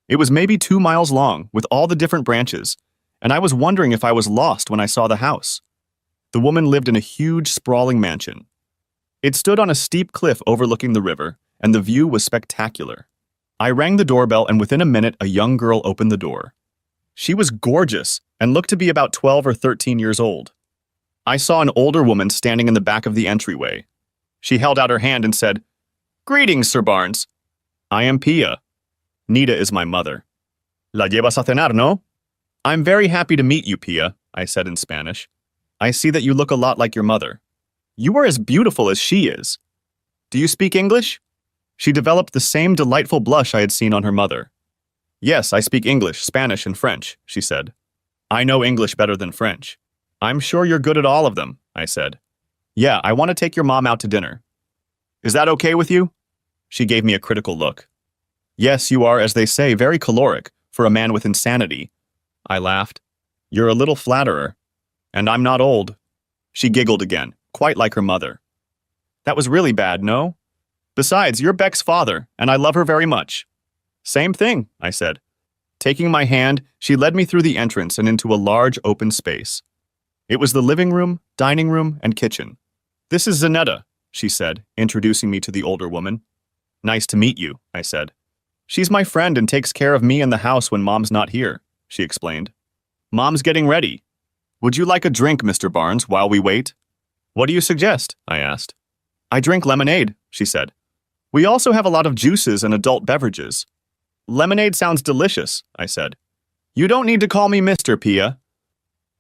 It was maybe 2 miles long, with all the different branches, and I was wondering if I was lost when I saw the house. The woman lived in a huge, sprawling mansion. It stood on a steep cliff overlooking the river, and the view was spectacular. I rang the doorbell, and within a minute, a young girl opened the door. She was gorgeous and looked to be about 12 or 13 years old. I saw an older woman standing in the back of the entryway. She held out her hand and said, "Greetings, Sir Barnes. I am Pia. Nita is my mother. La llevas a cenar, no?" I'm very happy to meet you, Pia, I said in Spanish. I see that you look a lot like your mother. You are as beautiful as she is. Do you speak English? She developed the same delightful blush I had seen on her mother. Yes, I speak English, Spanish, and French, she said. I know English better than French. I'm sure you're good at all of them, I said. Yeah, I want to take your mom out to dinner. Is that okay with you? She gave me a critical look. Yes, you are, as they say, very caloric for a man with insanity. I laughed. You're a little flatterer. And I'm not old. She giggled again, quite like her mother. That was really bad, no? Besides, you're Beck's father, and I love her very much. Same thing, I said. Taking my hand, she led me through the entrance and into a large open space. It was the living room, dining room, and kitchen. This is Zanetta, she said, introducing me to the older woman. Nice to meet you, I said. She's my friend and takes care of me and the house when Mom's not here, she explained. Mom's getting ready. Would you like a drink, Mr. Barnes, while we wait? What do you suggest? I asked. I drink lemonade, she said. We also have a lot of juices and adult beverages. Lemonade sounds delicious, I said. You don't need to call me Mr. Pia.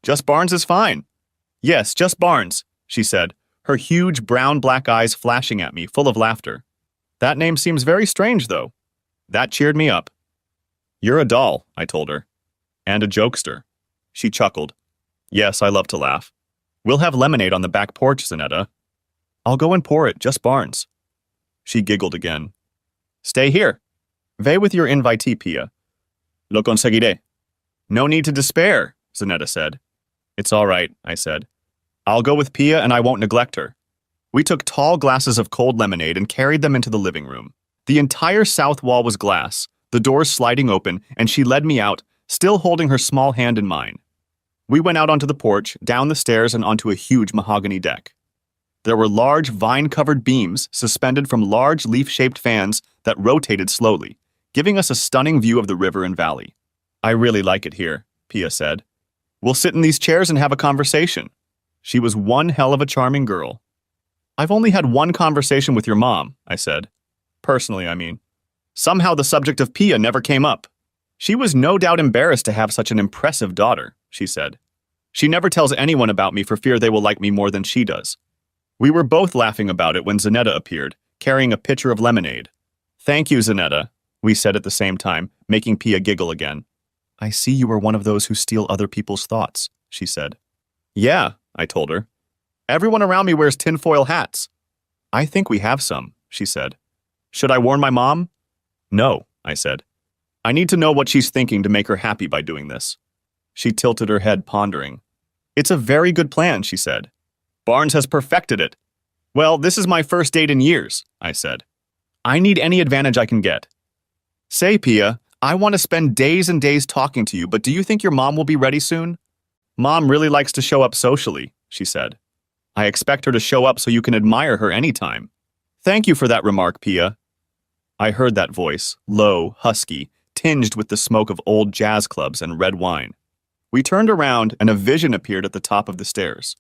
Just Barnes is fine. Yes, just Barnes, she said, her huge brown-black eyes flashing at me, full of laughter. That name seems very strange, though. That cheered me up. You're a doll, I told her. And a jokester. She chuckled. Yes, I love to laugh. We'll have lemonade on the back porch, Zanetta. I'll go and pour it, just Barnes. She giggled again. Stay here. Ve with your invitee, Pia. Lo conseguiré. No need to despair, Zanetta said. It's all right, I said. I'll go with Pia and I won't neglect her. We took tall glasses of cold lemonade and carried them into the living room. The entire south wall was glass, the doors sliding open, and she led me out, still holding her small hand in mine. We went out onto the porch, down the stairs, and onto a huge mahogany deck. There were large vine-covered beams suspended from large leaf-shaped fans that rotated slowly, giving us a stunning view of the river and valley. I really like it here, Pia said. We'll sit in these chairs and have a conversation. She was one hell of a charming girl. I've only had one conversation with your mom, I said. Personally, I mean. Somehow the subject of Pia never came up. She was no doubt embarrassed to have such an impressive daughter, she said. She never tells anyone about me for fear they will like me more than she does. We were both laughing about it when Zanetta appeared, carrying a pitcher of lemonade. Thank you, Zanetta, we said at the same time, making Pia giggle again. I see you are one of those who steal other people's thoughts, she said. Yeah, I told her. Everyone around me wears tinfoil hats. I think we have some, she said. Should I warn my mom? No, I said. I need to know what she's thinking to make her happy by doing this. She tilted her head, pondering. It's a very good plan, she said. Barnes has perfected it. Well, this is my first date in years, I said. I need any advantage I can get. Say, Pia, I want to spend days and days talking to you, but do you think your mom will be ready soon? Mom really likes to show up socially, she said. I expect her to show up so you can admire her anytime. Thank you for that remark, Pia. I heard that voice, low, husky, tinged with the smoke of old jazz clubs and red wine. We turned around and a vision appeared at the top of the stairs.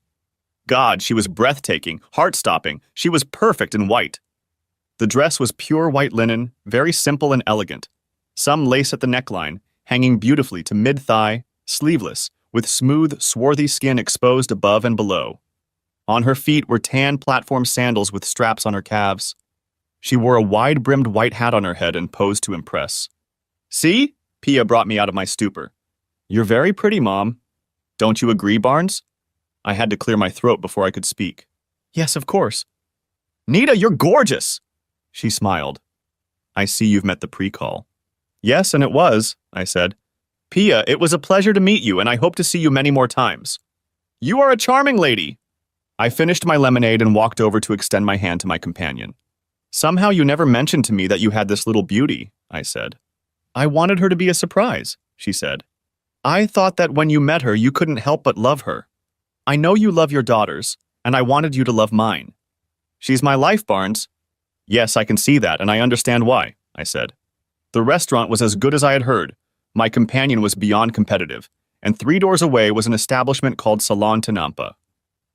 God, she was breathtaking, heart-stopping. She was perfect in white. The dress was pure white linen, very simple and elegant. Some lace at the neckline, hanging beautifully to mid-thigh, sleeveless, with smooth, swarthy skin exposed above and below. On her feet were tan platform sandals with straps on her calves. She wore a wide-brimmed white hat on her head and posed to impress. See? Pia brought me out of my stupor. You're very pretty, Mom. Don't you agree, Barnes? I had to clear my throat before I could speak. Yes, of course. Nita, you're gorgeous! She smiled. I see you've met the pre-call. Yes, and it was, I said. Pia, it was a pleasure to meet you, and I hope to see you many more times. You are a charming lady! I finished my lemonade and walked over to extend my hand to my companion. Somehow you never mentioned to me that you had this little beauty, I said. I wanted her to be a surprise, she said. I thought that when you met her, you couldn't help but love her. I know you love your daughters, and I wanted you to love mine. She's my life, Barnes. Yes, I can see that, and I understand why, I said. The restaurant was as good as I had heard. My companion was beyond competitive, and 3 doors away was an establishment called Salon Tinampa.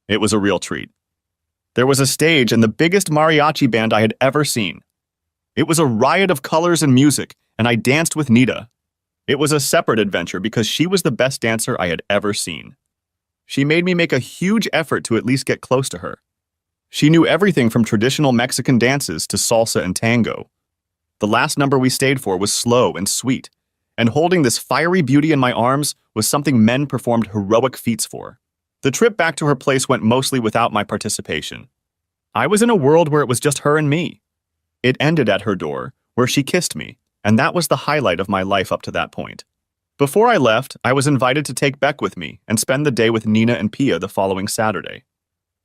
It was a real treat. There was a stage and the biggest mariachi band I had ever seen. It was a riot of colors and music, and I danced with Nita. It was a separate adventure because she was the best dancer I had ever seen. She made me make a huge effort to at least get close to her. She knew everything from traditional Mexican dances to salsa and tango. The last number we stayed for was slow and sweet, and holding this fiery beauty in my arms was something men performed heroic feats for. The trip back to her place went mostly without my participation. I was in a world where it was just her and me. It ended at her door, where she kissed me, and that was the highlight of my life up to that point. Before I left, I was invited to take Beck with me and spend the day with Nina and Pia the following Saturday.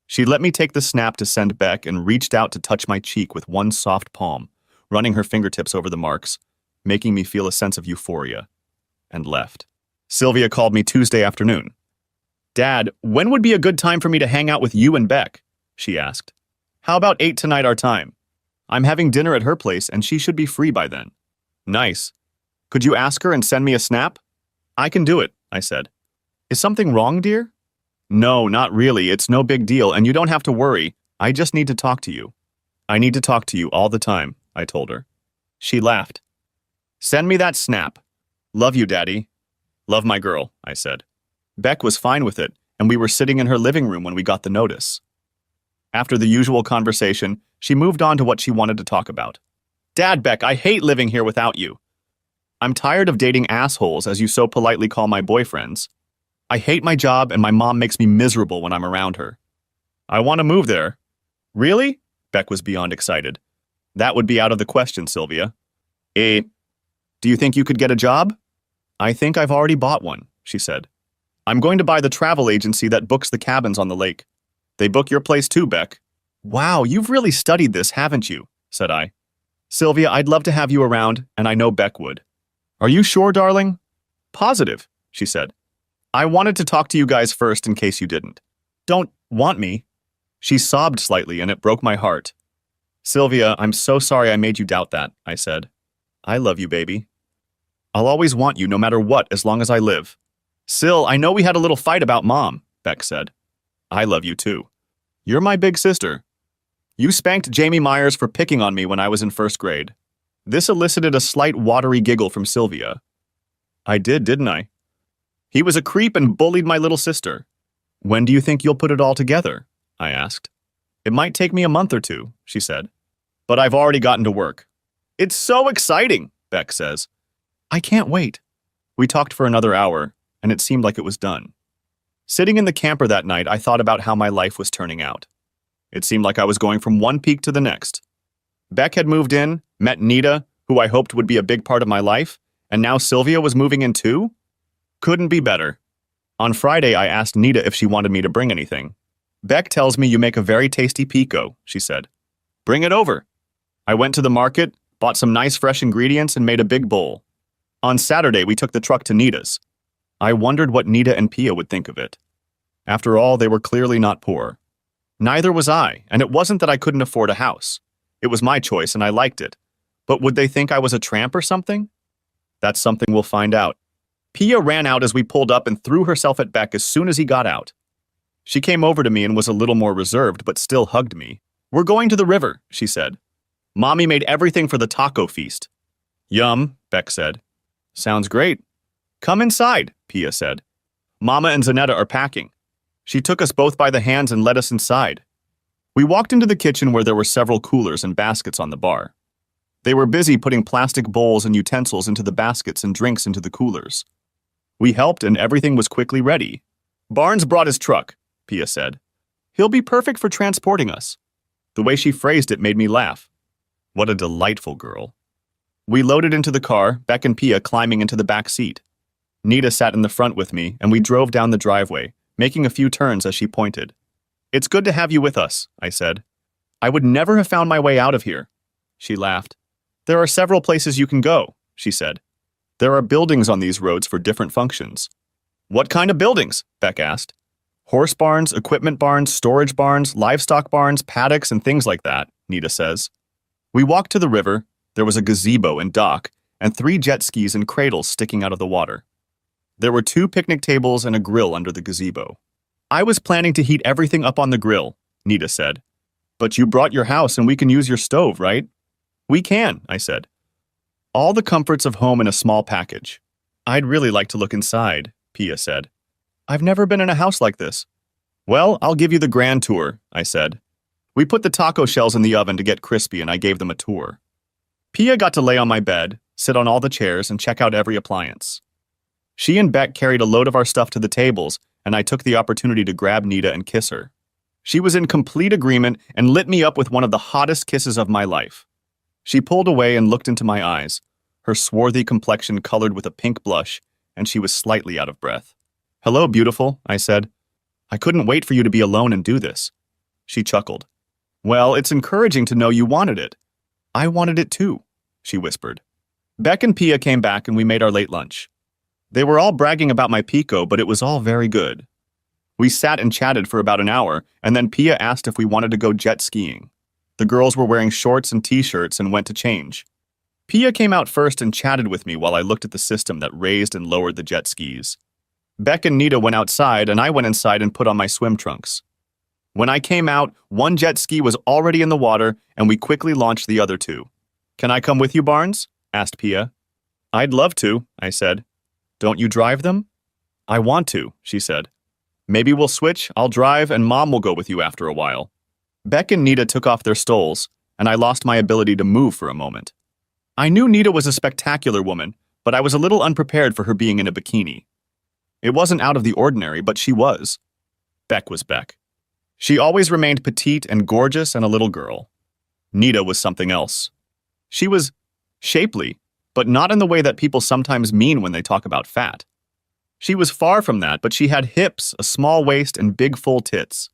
She let me take the snap to send Beck and reached out to touch my cheek with one soft palm, running her fingertips over the marks, making me feel a sense of euphoria, and left. Sylvia called me Tuesday afternoon. Dad, when would be a good time for me to hang out with you and Beck? She asked. How about 8 tonight our time? I'm having dinner at her place and she should be free by then. Nice. Could you ask her and send me a snap? I can do it, I said. Is something wrong, dear? No, not really. It's no big deal and you don't have to worry. I just need to talk to you. I need to talk to you all the time, I told her. She laughed. Send me that snap. Love you, Daddy. Love my girl, I said. Beck was fine with it, and we were sitting in her living room when we got the notice. After the usual conversation, she moved on to what she wanted to talk about. Dad, Beck, I hate living here without you. I'm tired of dating assholes, as you so politely call my boyfriends. I hate my job, and my mom makes me miserable when I'm around her. I want to move there. Really? Beck was beyond excited. That would be out of the question, Sylvia. Do you think you could get a job? I think I've already bought one, she said. I'm going to buy the travel agency that books the cabins on the lake. They book your place too, Beck. Wow, you've really studied this, haven't you? Said I. Sylvia, I'd love to have you around, and I know Beck would. Are you sure, darling? Positive, she said. I wanted to talk to you guys first in case you didn't. Don't want me? She sobbed slightly, and it broke my heart. Sylvia, I'm so sorry I made you doubt that, I said. I love you, baby. I'll always want you no matter what as long as I live. Syl, I know we had a little fight about Mom, Beck said. I love you too. You're my big sister. You spanked Jamie Myers for picking on me when I was in first grade. This elicited a slight watery giggle from Sylvia. I did, didn't I? He was a creep and bullied my little sister. When do you think you'll put it all together? I asked. It might take me a month or two, she said. But I've already gotten to work. It's so exciting, Beck says. I can't wait. We talked for another hour, and it seemed like it was done. Sitting in the camper that night, I thought about how my life was turning out. It seemed like I was going from one peak to the next. Beck had moved in, met Nita, who I hoped would be a big part of my life, and now Sylvia was moving in too? Couldn't be better. On Friday, I asked Nita if she wanted me to bring anything. Beck tells me you make a very tasty pico, she said. Bring it over. I went to the market, bought some nice fresh ingredients, and made a big bowl. On Saturday, we took the truck to Nita's. I wondered what Nita and Pia would think of it. After all, they were clearly not poor. Neither was I, and it wasn't that I couldn't afford a house. It was my choice, and I liked it. But would they think I was a tramp or something? That's something we'll find out. Pia ran out as we pulled up and threw herself at Beck as soon as he got out. She came over to me and was a little more reserved, but still hugged me. We're going to the river, she said. Mommy made everything for the taco feast. Yum, Beck said. Sounds great. Come inside, Pia said. Mama and Zanetta are packing. She took us both by the hands and led us inside. We walked into the kitchen where there were several coolers and baskets on the bar. They were busy putting plastic bowls and utensils into the baskets and drinks into the coolers. We helped and everything was quickly ready. Barnes brought his truck, Pia said. He'll be perfect for transporting us. The way she phrased it made me laugh. What a delightful girl. We loaded into the car, Beck and Pia climbing into the back seat. Nita sat in the front with me, and we drove down the driveway, making a few turns as she pointed. It's good to have you with us, I said. I would never have found my way out of here. She laughed. There are several places you can go, she said. There are buildings on these roads for different functions. What kind of buildings? Beck asked. Horse barns, equipment barns, storage barns, livestock barns, paddocks, and things like that, Nita says. We walked to the river. There was a gazebo and dock, and 3 jet skis and cradles sticking out of the water. There were 2 picnic tables and a grill under the gazebo. I was planning to heat everything up on the grill, Nita said. But you brought your house and we can use your stove, right? We can, I said. All the comforts of home in a small package. I'd really like to look inside, Pia said. I've never been in a house like this. Well, I'll give you the grand tour, I said. We put the taco shells in the oven to get crispy and I gave them a tour. Pia got to lay on my bed, sit on all the chairs, and check out every appliance. She and Beck carried a load of our stuff to the tables, and I took the opportunity to grab Nita and kiss her. She was in complete agreement and lit me up with one of the hottest kisses of my life. She pulled away and looked into my eyes, her swarthy complexion colored with a pink blush, and she was slightly out of breath. Hello, beautiful, I said. I couldn't wait for you to be alone and do this. She chuckled. Well, it's encouraging to know you wanted it. I wanted it too, she whispered. Beck and Pia came back and we made our late lunch. They were all bragging about my pico, but it was all very good. We sat and chatted for about an hour, and then Pia asked if we wanted to go jet skiing. The girls were wearing shorts and t-shirts and went to change. Pia came out first and chatted with me while I looked at the system that raised and lowered the jet skis. Beck and Nita went outside, and I went inside and put on my swim trunks. When I came out, one jet ski was already in the water, and we quickly launched the other 2. Can I come with you, Barnes? Asked Pia. I'd love to, I said. Don't you drive them? I want to, she said. Maybe we'll switch, I'll drive, and Mom will go with you after a while. Beck and Nita took off their stoles, and I lost my ability to move for a moment. I knew Nita was a spectacular woman, but I was a little unprepared for her being in a bikini. It wasn't out of the ordinary, but she was. Beck was Beck. She always remained petite and gorgeous and a little girl. Nita was something else. She was shapely, but not in the way that people sometimes mean when they talk about fat. She was far from that, but she had hips, a small waist, and big full tits.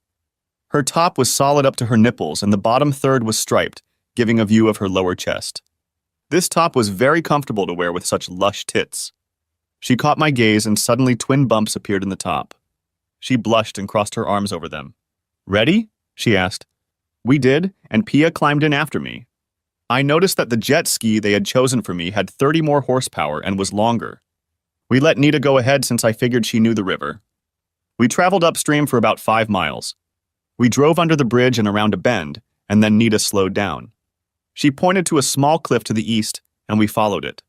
Her top was solid up to her nipples, and the bottom third was striped, giving a view of her lower chest. This top was very comfortable to wear with such lush tits. She caught my gaze, and suddenly twin bumps appeared in the top. She blushed and crossed her arms over them. Ready? She asked. We did, and Pia climbed in after me. I noticed that the jet ski they had chosen for me had 30 more horsepower and was longer. We let Nita go ahead since I figured she knew the river. We traveled upstream for about 5 miles. We drove under the bridge and around a bend, and then Nita slowed down. She pointed to a small cliff to the east, and we followed it.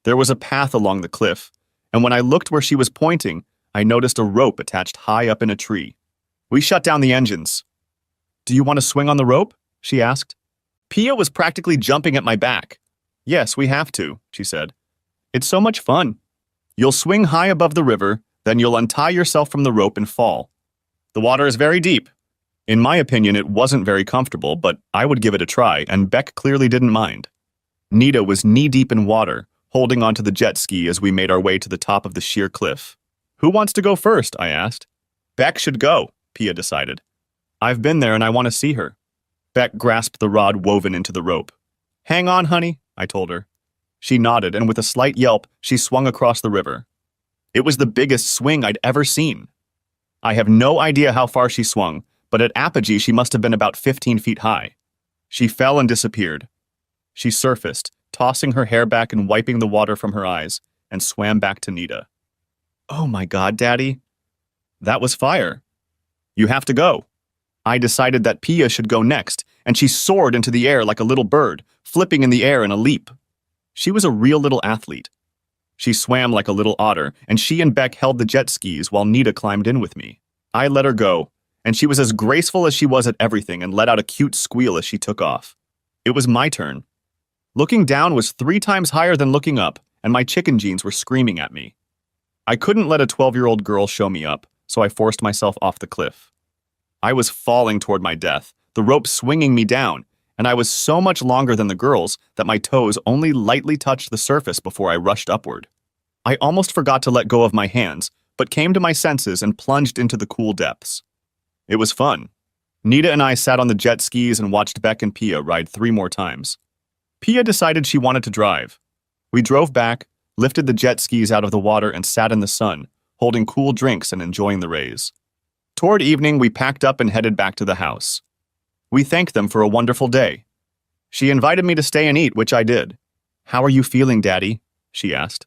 There was a path along the cliff, and when I looked where she was pointing, I noticed a rope attached high up in a tree. We shut down the engines. Do you want to swing on the rope? She asked. Pia was practically jumping at my back. Yes, we have to, she said. It's so much fun. You'll swing high above the river, then you'll untie yourself from the rope and fall. The water is very deep. In my opinion, it wasn't very comfortable, but I would give it a try, and Beck clearly didn't mind. Nita was knee-deep in water, holding onto the jet ski as we made our way to the top of the sheer cliff. Who wants to go first? I asked. Beck should go, Pia decided. I've been there and I want to see her. Beck grasped the rod woven into the rope. Hang on, honey, I told her. She nodded, and with a slight yelp, she swung across the river. It was the biggest swing I'd ever seen. I have no idea how far she swung, but at apogee she must have been about 15 feet high. She fell and disappeared. She surfaced, tossing her hair back and wiping the water from her eyes, and swam back to Nita. Oh my God, Daddy. That was fire. You have to go. I decided that Pia should go next, and she soared into the air like a little bird, flipping in the air in a leap. She was a real little athlete. She swam like a little otter, and she and Beck held the jet skis while Nita climbed in with me. I let her go, and she was as graceful as she was at everything and let out a cute squeal as she took off. It was my turn. Looking down was 3 times higher than looking up, and my chicken jeans were screaming at me. I couldn't let a 12-year-old girl show me up, so I forced myself off the cliff. I was falling toward my death, the rope swinging me down, and I was so much longer than the girls that my toes only lightly touched the surface before I rushed upward. I almost forgot to let go of my hands, but came to my senses and plunged into the cool depths. It was fun. Nita and I sat on the jet skis and watched Beck and Pia ride 3 more times. Pia decided she wanted to drive. We drove back, lifted the jet skis out of the water and sat in the sun, holding cool drinks and enjoying the rays. Toward evening, we packed up and headed back to the house. We thanked them for a wonderful day. She invited me to stay and eat, which I did. How are you feeling, Daddy? She asked.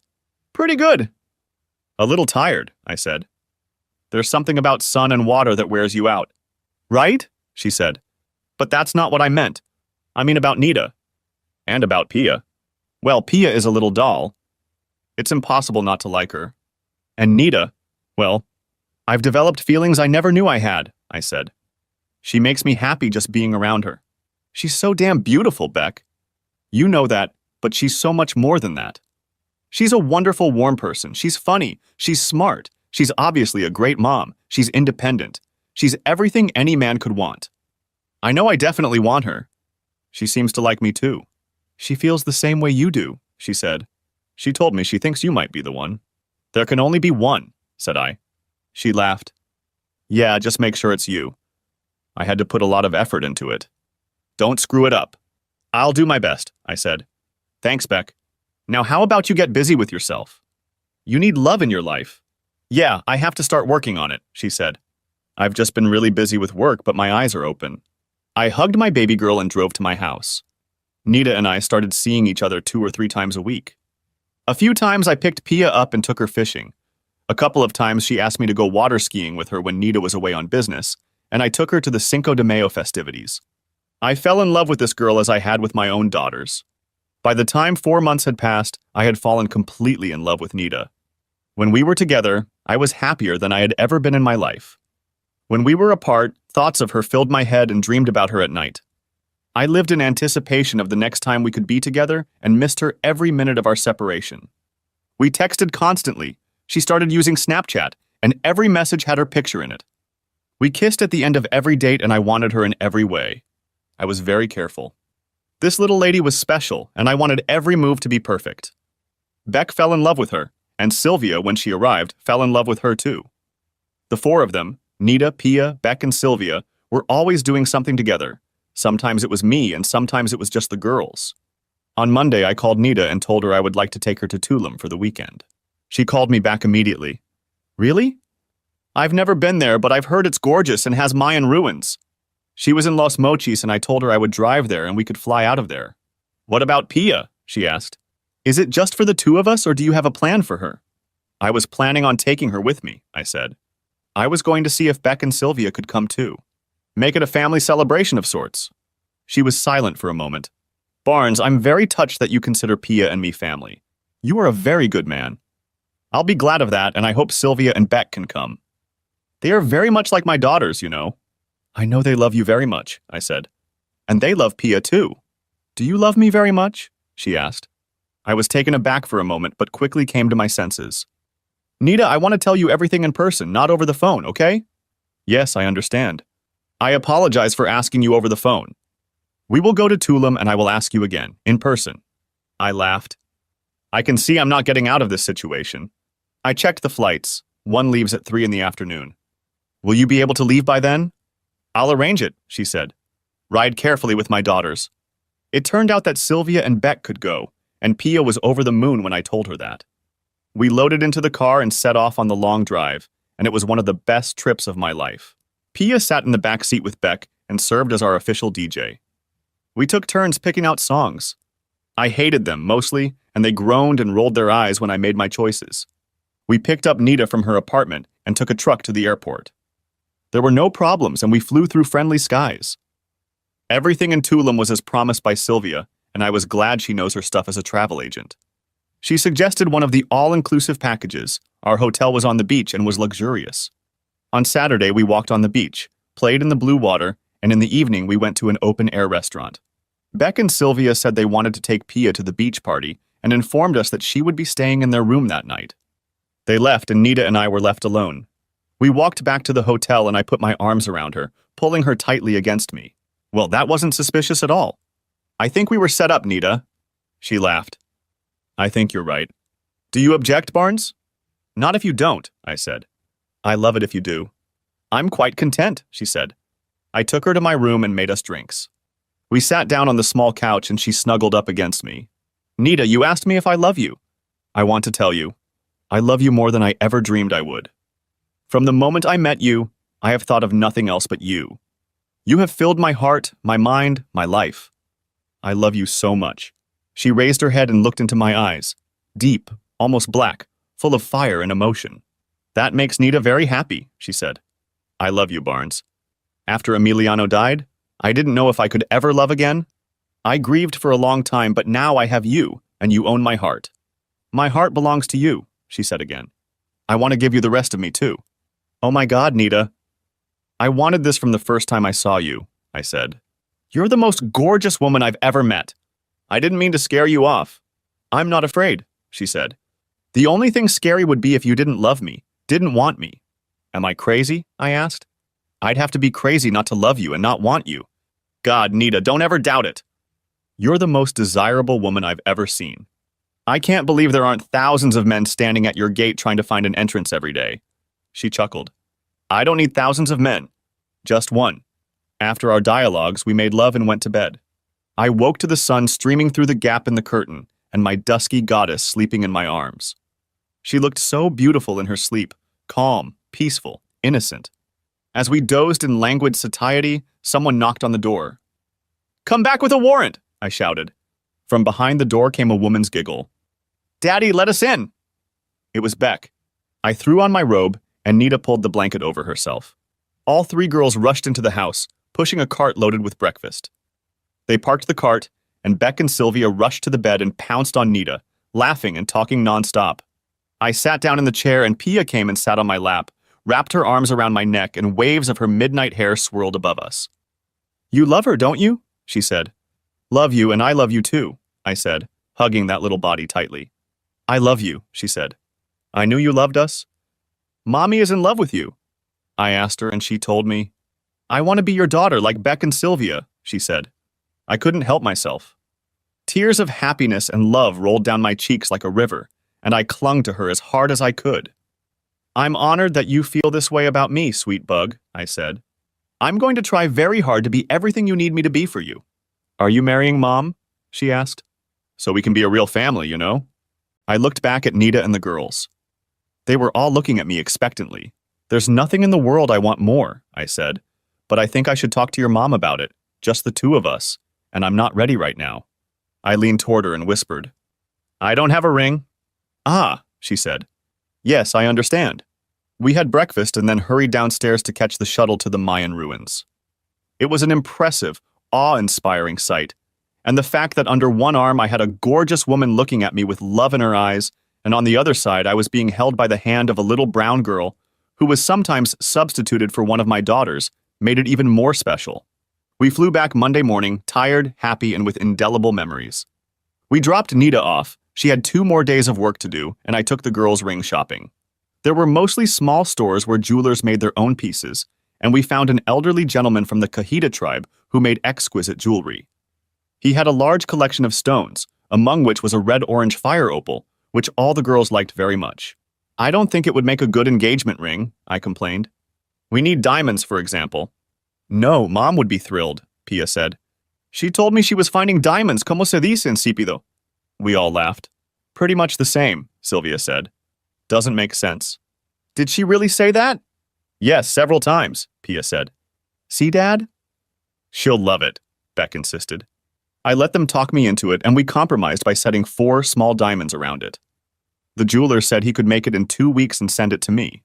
Pretty good. A little tired, I said. There's something about sun and water that wears you out. Right? She said. But that's not what I meant. I mean about Nita. And about Pia. Well, Pia is a little doll. It's impossible not to like her. And Nita, well, I've developed feelings I never knew I had, I said. She makes me happy just being around her. She's so damn beautiful, Beck. You know that, but she's so much more than that. She's a wonderful, warm person. She's funny. She's smart. She's obviously a great mom. She's independent. She's everything any man could want. I know I definitely want her. She seems to like me too. She feels the same way you do, she said. She told me she thinks you might be the one. There can only be one, said I. She laughed. Yeah, just make sure it's you. I had to put a lot of effort into it. Don't screw it up. I'll do my best, I said. Thanks, Beck. Now how about you get busy with yourself? You need love in your life. Yeah, I have to start working on it, she said. I've just been really busy with work, but my eyes are open. I hugged my baby girl and drove to my house. Nita and I started seeing each other 2 or 3 times a week. A few times I picked Pia up and took her fishing. A couple of times she asked me to go water skiing with her when Nita was away on business, and I took her to the Cinco de Mayo festivities. I fell in love with this girl as I had with my own daughters. By the time 4 months had passed, I had fallen completely in love with Nita. When we were together, I was happier than I had ever been in my life. When we were apart, thoughts of her filled my head and dreamed about her at night. I lived in anticipation of the next time we could be together and missed her every minute of our separation. We texted constantly. She started using Snapchat, and every message had her picture in it. We kissed at the end of every date, and I wanted her in every way. I was very careful. This little lady was special, and I wanted every move to be perfect. Beck fell in love with her, and Sylvia, when she arrived, fell in love with her too. The 4 of them, Nita, Pia, Beck, and Sylvia, were always doing something together. Sometimes it was me, and sometimes it was just the girls. On Monday, I called Nita and told her I would like to take her to Tulum for the weekend. She called me back immediately. Really? I've never been there, but I've heard it's gorgeous and has Mayan ruins. She was in Los Mochis, and I told her I would drive there and we could fly out of there. What about Pia? She asked. Is it just for the 2 of us, or do you have a plan for her? I was planning on taking her with me, I said. I was going to see if Beck and Sylvia could come too. Make it a family celebration of sorts. She was silent for a moment. Barnes, I'm very touched that you consider Pia and me family. You are a very good man. I'll be glad of that, and I hope Sylvia and Beck can come. They are very much like my daughters, you know. I know they love you very much, I said. And they love Pia too. Do you love me very much? She asked. I was taken aback for a moment, but quickly came to my senses. Nita, I want to tell you everything in person, not over the phone, okay? Yes, I understand. I apologize for asking you over the phone. We will go to Tulum and I will ask you again, in person. I laughed. I can see I'm not getting out of this situation. I checked the flights. One leaves at 3 in the afternoon. Will you be able to leave by then? I'll arrange it, she said. Ride carefully with my daughters. It turned out that Sylvia and Beck could go, and Pia was over the moon when I told her that. We loaded into the car and set off on the long drive, and it was one of the best trips of my life. Pia sat in the back seat with Beck and served as our official DJ. We took turns picking out songs. I hated them, mostly, and they groaned and rolled their eyes when I made my choices. We picked up Nita from her apartment and took a truck to the airport. There were no problems, and we flew through friendly skies. Everything in Tulum was as promised by Sylvia, and I was glad she knows her stuff as a travel agent. She suggested one of the all-inclusive packages. Our hotel was on the beach and was luxurious. On Saturday, we walked on the beach, played in the blue water, and in the evening we went to an open-air restaurant. Beck and Sylvia said they wanted to take Pia to the beach party and informed us that she would be staying in their room that night. They left, and Nita and I were left alone. We walked back to the hotel and I put my arms around her, pulling her tightly against me. Well, that wasn't suspicious at all. I think we were set up, Nita. She laughed. I think you're right. Do you object, Barnes? Not if you don't, I said. I love it if you do. I'm quite content, she said. I took her to my room and made us drinks. We sat down on the small couch and she snuggled up against me. Nita, you asked me if I love you. I want to tell you, I love you more than I ever dreamed I would. From the moment I met you, I have thought of nothing else but you. You have filled my heart, my mind, my life. I love you so much. She raised her head and looked into my eyes, deep, almost black, full of fire and emotion. That makes Nita very happy, she said. I love you, Barnes. After Emiliano died, I didn't know if I could ever love again. I grieved for a long time, but now I have you, and you own my heart. My heart belongs to you, she said again. I want to give you the rest of me, too. Oh my God, Nita. I wanted this from the first time I saw you, I said. You're the most gorgeous woman I've ever met. I didn't mean to scare you off. I'm not afraid, she said. The only thing scary would be if you didn't love me, didn't want me. Am I crazy? I asked. I'd have to be crazy not to love you and not want you. God, Nita, don't ever doubt it. You're the most desirable woman I've ever seen. I can't believe there aren't thousands of men standing at your gate trying to find an entrance every day. She chuckled. I don't need thousands of men. Just one. After our dialogues, we made love and went to bed. I woke to the sun streaming through the gap in the curtain and my dusky goddess sleeping in my arms. She looked so beautiful in her sleep, calm, peaceful, innocent. As we dozed in languid satiety, someone knocked on the door. Come back with a warrant, I shouted. From behind the door came a woman's giggle. Daddy, let us in. It was Beck. I threw on my robe, and Nita pulled the blanket over herself. All three girls rushed into the house, pushing a cart loaded with breakfast. They parked the cart, and Beck and Sylvia rushed to the bed and pounced on Nita, laughing and talking nonstop. I sat down in the chair, and Pia came and sat on my lap, wrapped her arms around my neck, and waves of her midnight hair swirled above us. You love her, don't you? She said. Love you, and I love you too, I said, hugging that little body tightly. I love you, she said. I knew you loved us. Mommy is in love with you. I asked her, and she told me. I want to be your daughter like Beck and Sylvia, she said. I couldn't help myself. Tears of happiness and love rolled down my cheeks like a river, and I clung to her as hard as I could. I'm honored that you feel this way about me, sweet bug, I said. I'm going to try very hard to be everything you need me to be for you. Are you marrying Mom? She asked. So we can be a real family, you know? I looked back at Nita and the girls. They were all looking at me expectantly. There's nothing in the world I want more, I said, but I think I should talk to your mom about it, just the two of us, and I'm not ready right now. I leaned toward her and whispered. I don't have a ring. Ah, she said. Yes, I understand. We had breakfast and then hurried downstairs to catch the shuttle to the Mayan ruins. It was an impressive, awe-inspiring sight, and the fact that under one arm I had a gorgeous woman looking at me with love in her eyes, and on the other side I was being held by the hand of a little brown girl who was sometimes substituted for one of my daughters, made it even more special. We flew back Monday morning, tired, happy, and with indelible memories. We dropped Nita off. She had 2 more days of work to do, and I took the girls ring shopping. There were mostly small stores where jewelers made their own pieces, and we found an elderly gentleman from the Cajita tribe who made exquisite jewelry. He had a large collection of stones, among which was a red-orange fire opal, which all the girls liked very much. I don't think it would make a good engagement ring, I complained. We need diamonds, for example. No, Mom would be thrilled, Pia said. She told me she was finding diamonds, como se dice, insípido. We all laughed. Pretty much the same, Sylvia said. Doesn't make sense. Did she really say that? Yes, several times, Pia said. See, Dad? She'll love it, Beck insisted. I let them talk me into it, and we compromised by setting 4 small diamonds around it. The jeweler said he could make it in 2 weeks and send it to me.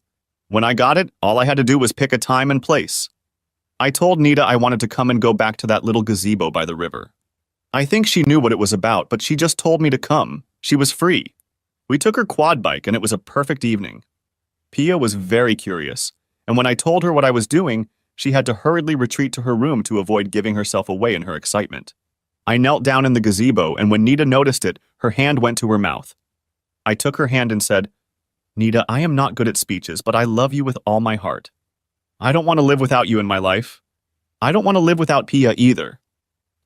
When I got it, all I had to do was pick a time and place. I told Nita I wanted to come and go back to that little gazebo by the river. I think she knew what it was about, but she just told me to come. She was free. We took her quad bike, and it was a perfect evening. Pia was very curious, and when I told her what I was doing, she had to hurriedly retreat to her room to avoid giving herself away in her excitement. I knelt down in the gazebo, and when Nita noticed it, her hand went to her mouth. I took her hand and said, Nita, I am not good at speeches, but I love you with all my heart. I don't want to live without you in my life. I don't want to live without Pia either.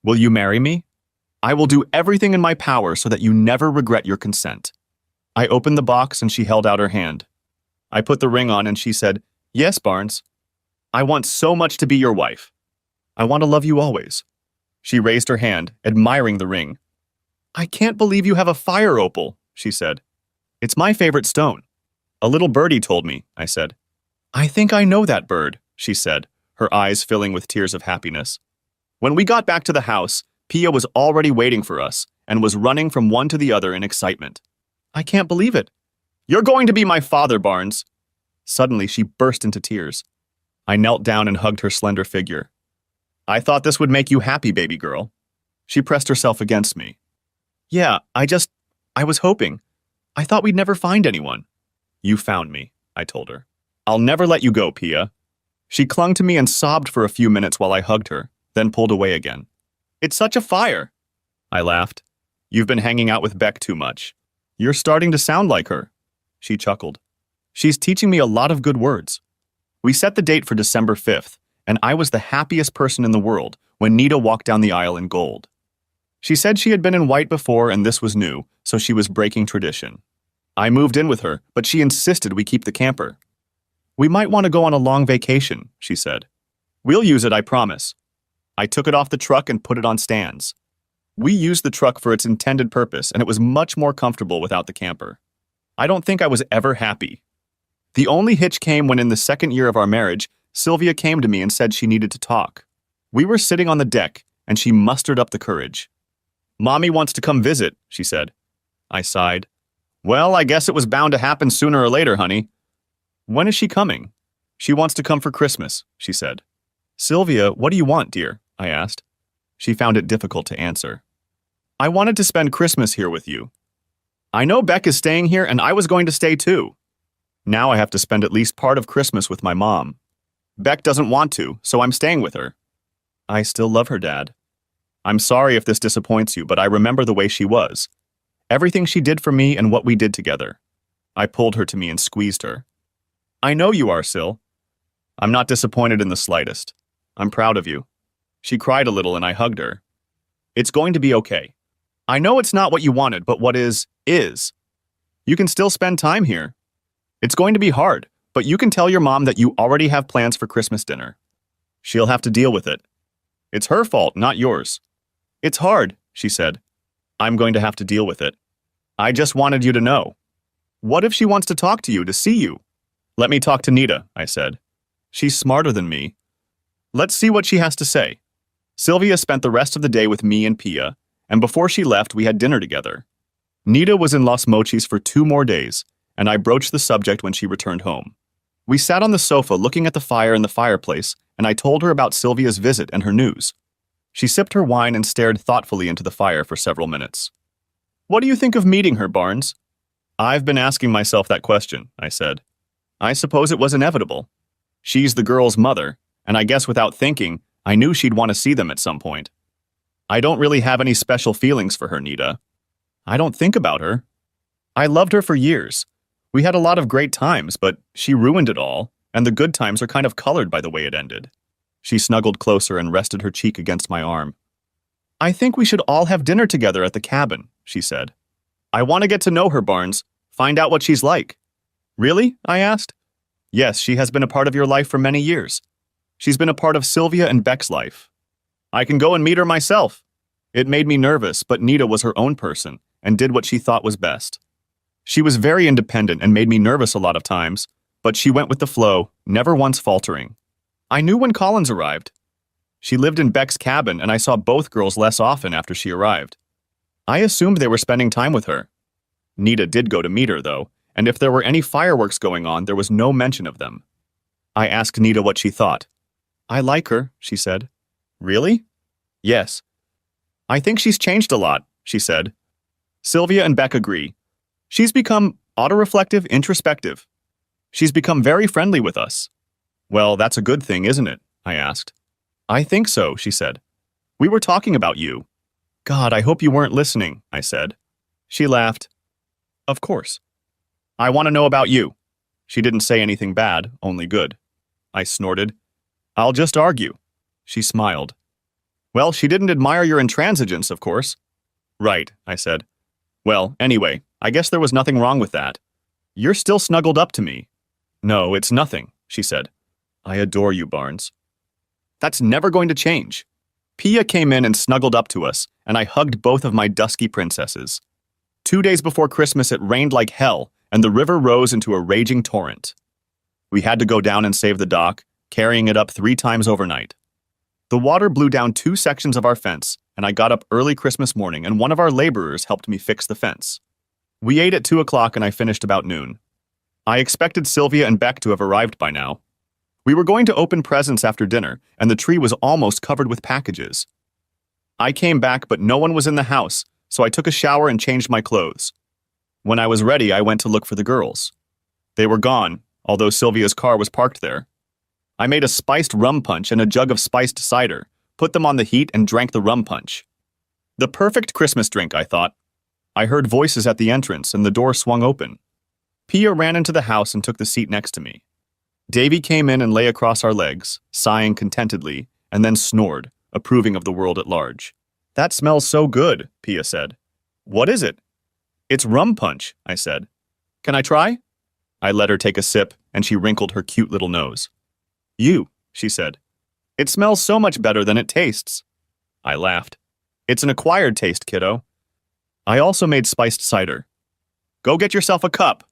Will you marry me? I will do everything in my power so that you never regret your consent. I opened the box and she held out her hand. I put the ring on and she said, Yes, Barnes. I want so much to be your wife. I want to love you always. She raised her hand, admiring the ring. I can't believe you have a fire opal, she said. It's my favorite stone. A little birdie told me, I said. I think I know that bird, she said, her eyes filling with tears of happiness. When we got back to the house, Pia was already waiting for us and was running from one to the other in excitement. I can't believe it. You're going to be my father, Barnes. Suddenly, she burst into tears. I knelt down and hugged her slender figure. I thought this would make you happy, baby girl. She pressed herself against me. Yeah, I was hoping. I thought we'd never find anyone. You found me, I told her. I'll never let you go, Pia. She clung to me and sobbed for a few minutes while I hugged her, then pulled away again. It's such a fire. I laughed. You've been hanging out with Beck too much. You're starting to sound like her. She chuckled. She's teaching me a lot of good words. We set the date for December 5th, and I was the happiest person in the world when Nita walked down the aisle in gold. She said she had been in white before and this was new, so she was breaking tradition. I moved in with her, but she insisted we keep the camper. We might want to go on a long vacation, she said. We'll use it, I promise. I took it off the truck and put it on stands. We used the truck for its intended purpose, and it was much more comfortable without the camper. I don't think I was ever happy. The only hitch came when in the 2nd year of our marriage, Sylvia came to me and said she needed to talk. We were sitting on the deck, and she mustered up the courage. Mommy wants to come visit, she said. I sighed. Well, I guess it was bound to happen sooner or later, honey. When is she coming? She wants to come for Christmas, she said. Sylvia, what do you want, dear? I asked. She found it difficult to answer. I wanted to spend Christmas here with you. I know Beck is staying here, and I was going to stay too. Now I have to spend at least part of Christmas with my mom. Beck doesn't want to, so I'm staying with her. I still love her, Dad. I'm sorry if this disappoints you, but I remember the way she was. Everything she did for me and what we did together. I pulled her to me and squeezed her. I know you are, Syl. I'm not disappointed in the slightest. I'm proud of you. She cried a little and I hugged her. It's going to be okay. I know it's not what you wanted, but what is. You can still spend time here. It's going to be hard, but you can tell your mom that you already have plans for Christmas dinner. She'll have to deal with it. It's her fault, not yours. It's hard, she said. I'm going to have to deal with it. I just wanted you to know. What if she wants to talk to you, to see you? Let me talk to Nita, I said. She's smarter than me. Let's see what she has to say. Sylvia spent the rest of the day with me and Pia, and before she left, we had dinner together. Nita was in Los Mochis for 2 more days, and I broached the subject when she returned home. We sat on the sofa looking at the fire in the fireplace, and I told her about Sylvia's visit and her news. She sipped her wine and stared thoughtfully into the fire for several minutes. What do you think of meeting her, Barnes? I've been asking myself that question, I said. I suppose it was inevitable. She's the girl's mother, and I guess without thinking, I knew she'd want to see them at some point. I don't really have any special feelings for her, Nita. I don't think about her. I loved her for years. We had a lot of great times, but she ruined it all, and the good times are kind of colored by the way it ended. She snuggled closer and rested her cheek against my arm. I think we should all have dinner together at the cabin, she said. I want to get to know her, Barnes. Find out what she's like. Really? I asked. Yes, she has been a part of your life for many years. She's been a part of Sylvia and Beck's life. I can go and meet her myself. It made me nervous, but Nita was her own person and did what she thought was best. She was very independent and made me nervous a lot of times, but she went with the flow, never once faltering. I knew when Collins arrived. She lived in Beck's cabin, and I saw both girls less often after she arrived. I assumed they were spending time with her. Nita did go to meet her, though, and if there were any fireworks going on, there was no mention of them. I asked Nita what she thought. I like her, she said. Really? Yes. I think she's changed a lot, she said. Sylvia and Beck agree. She's become autoreflective, introspective. She's become very friendly with us. Well, that's a good thing, isn't it? I asked. I think so, she said. We were talking about you. God, I hope you weren't listening, I said. She laughed. Of course. I want to know about you. She didn't say anything bad, only good. I snorted. I'll just argue. She smiled. Well, she didn't admire your intransigence, of course. Right, I said. Well, anyway, I guess there was nothing wrong with that. You're still snuggled up to me. No, it's nothing, she said. I adore you, Barnes. That's never going to change. Pia came in and snuggled up to us, and I hugged both of my dusky princesses. 2 days before Christmas, it rained like hell, and the river rose into a raging torrent. We had to go down and save the dock, carrying it up 3 times overnight. The water blew down 2 sections of our fence, and I got up early Christmas morning, and one of our laborers helped me fix the fence. We ate at 2 o'clock, and I finished about noon. I expected Sylvia and Beck to have arrived by now. We were going to open presents after dinner, and the tree was almost covered with packages. I came back, but no one was in the house, so I took a shower and changed my clothes. When I was ready, I went to look for the girls. They were gone, although Sylvia's car was parked there. I made a spiced rum punch and a jug of spiced cider, put them on the heat, and drank the rum punch. The perfect Christmas drink, I thought. I heard voices at the entrance, and the door swung open. Pia ran into the house and took the seat next to me. Davy came in and lay across our legs, sighing contentedly, and then snored, approving of the world at large. That smells so good, Pia said. What is it? It's rum punch, I said. Can I try? I let her take a sip, and she wrinkled her cute little nose. You, she said. It smells so much better than it tastes. I laughed. It's an acquired taste, kiddo. I also made spiced cider. Go get yourself a cup.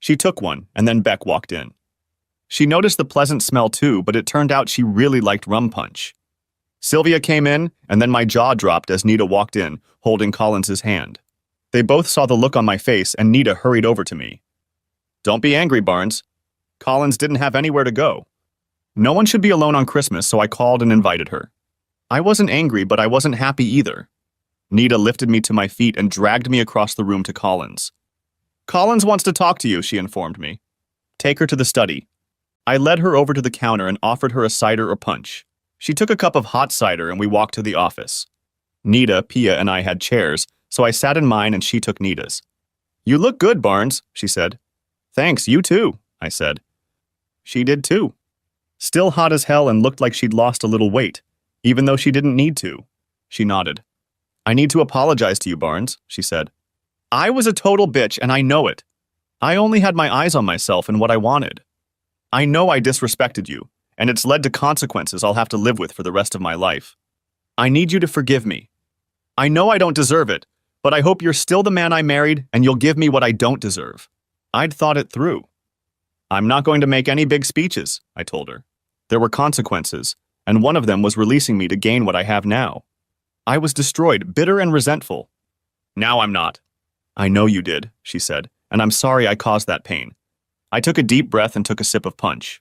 She took one, and then Beck walked in. She noticed the pleasant smell too, but it turned out she really liked rum punch. Sylvia came in, and then my jaw dropped as Nita walked in, holding Collins's hand. They both saw the look on my face, and Nita hurried over to me. Don't be angry, Barnes. Collins didn't have anywhere to go. No one should be alone on Christmas, so I called and invited her. I wasn't angry, but I wasn't happy either. Nita lifted me to my feet and dragged me across the room to Collins. Collins wants to talk to you, she informed me. Take her to the study. I led her over to the counter and offered her a cider or punch. She took a cup of hot cider and we walked to the office. Nita, Pia, and I had chairs, so I sat in mine and she took Nita's. You look good, Barnes, she said. Thanks, you too, I said. She did too. Still hot as hell and looked like she'd lost a little weight, even though she didn't need to. She nodded. I need to apologize to you, Barnes, she said. I was a total bitch and I know it. I only had my eyes on myself and what I wanted. I know I disrespected you, and it's led to consequences I'll have to live with for the rest of my life. I need you to forgive me. I know I don't deserve it, but I hope you're still the man I married and you'll give me what I don't deserve. I'd thought it through. I'm not going to make any big speeches, I told her. There were consequences, and one of them was releasing me to gain what I have now. I was destroyed, bitter and resentful. Now I'm not. I know you did, she said, and I'm sorry I caused that pain. I took a deep breath and took a sip of punch.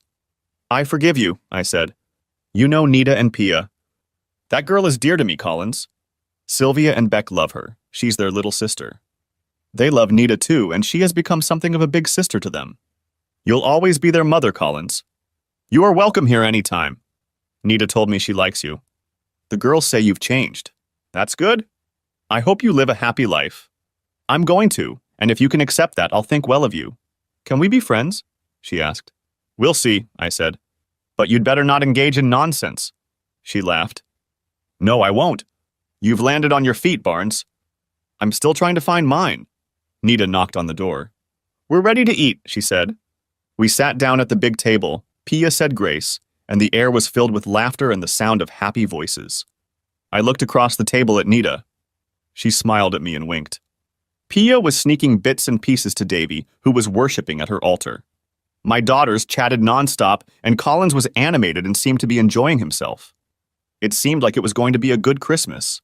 I forgive you, I said. You know Nita and Pia. That girl is dear to me, Collins. Sylvia and Beck love her. She's their little sister. They love Nita too, and she has become something of a big sister to them. You'll always be their mother, Collins. You are welcome here anytime. Nita told me she likes you. The girls say you've changed. That's good. I hope you live a happy life. I'm going to, and if you can accept that, I'll think well of you. Can we be friends? She asked. We'll see, I said. But you'd better not engage in nonsense. She laughed. No, I won't. You've landed on your feet, Barnes. I'm still trying to find mine. Nita knocked on the door. We're ready to eat, she said. We sat down at the big table. Pia said grace, and the air was filled with laughter and the sound of happy voices. I looked across the table at Nita. She smiled at me and winked. Pia was sneaking bits and pieces to Davy, who was worshipping at her altar. My daughters chatted nonstop, and Collins was animated and seemed to be enjoying himself. It seemed like it was going to be a good Christmas.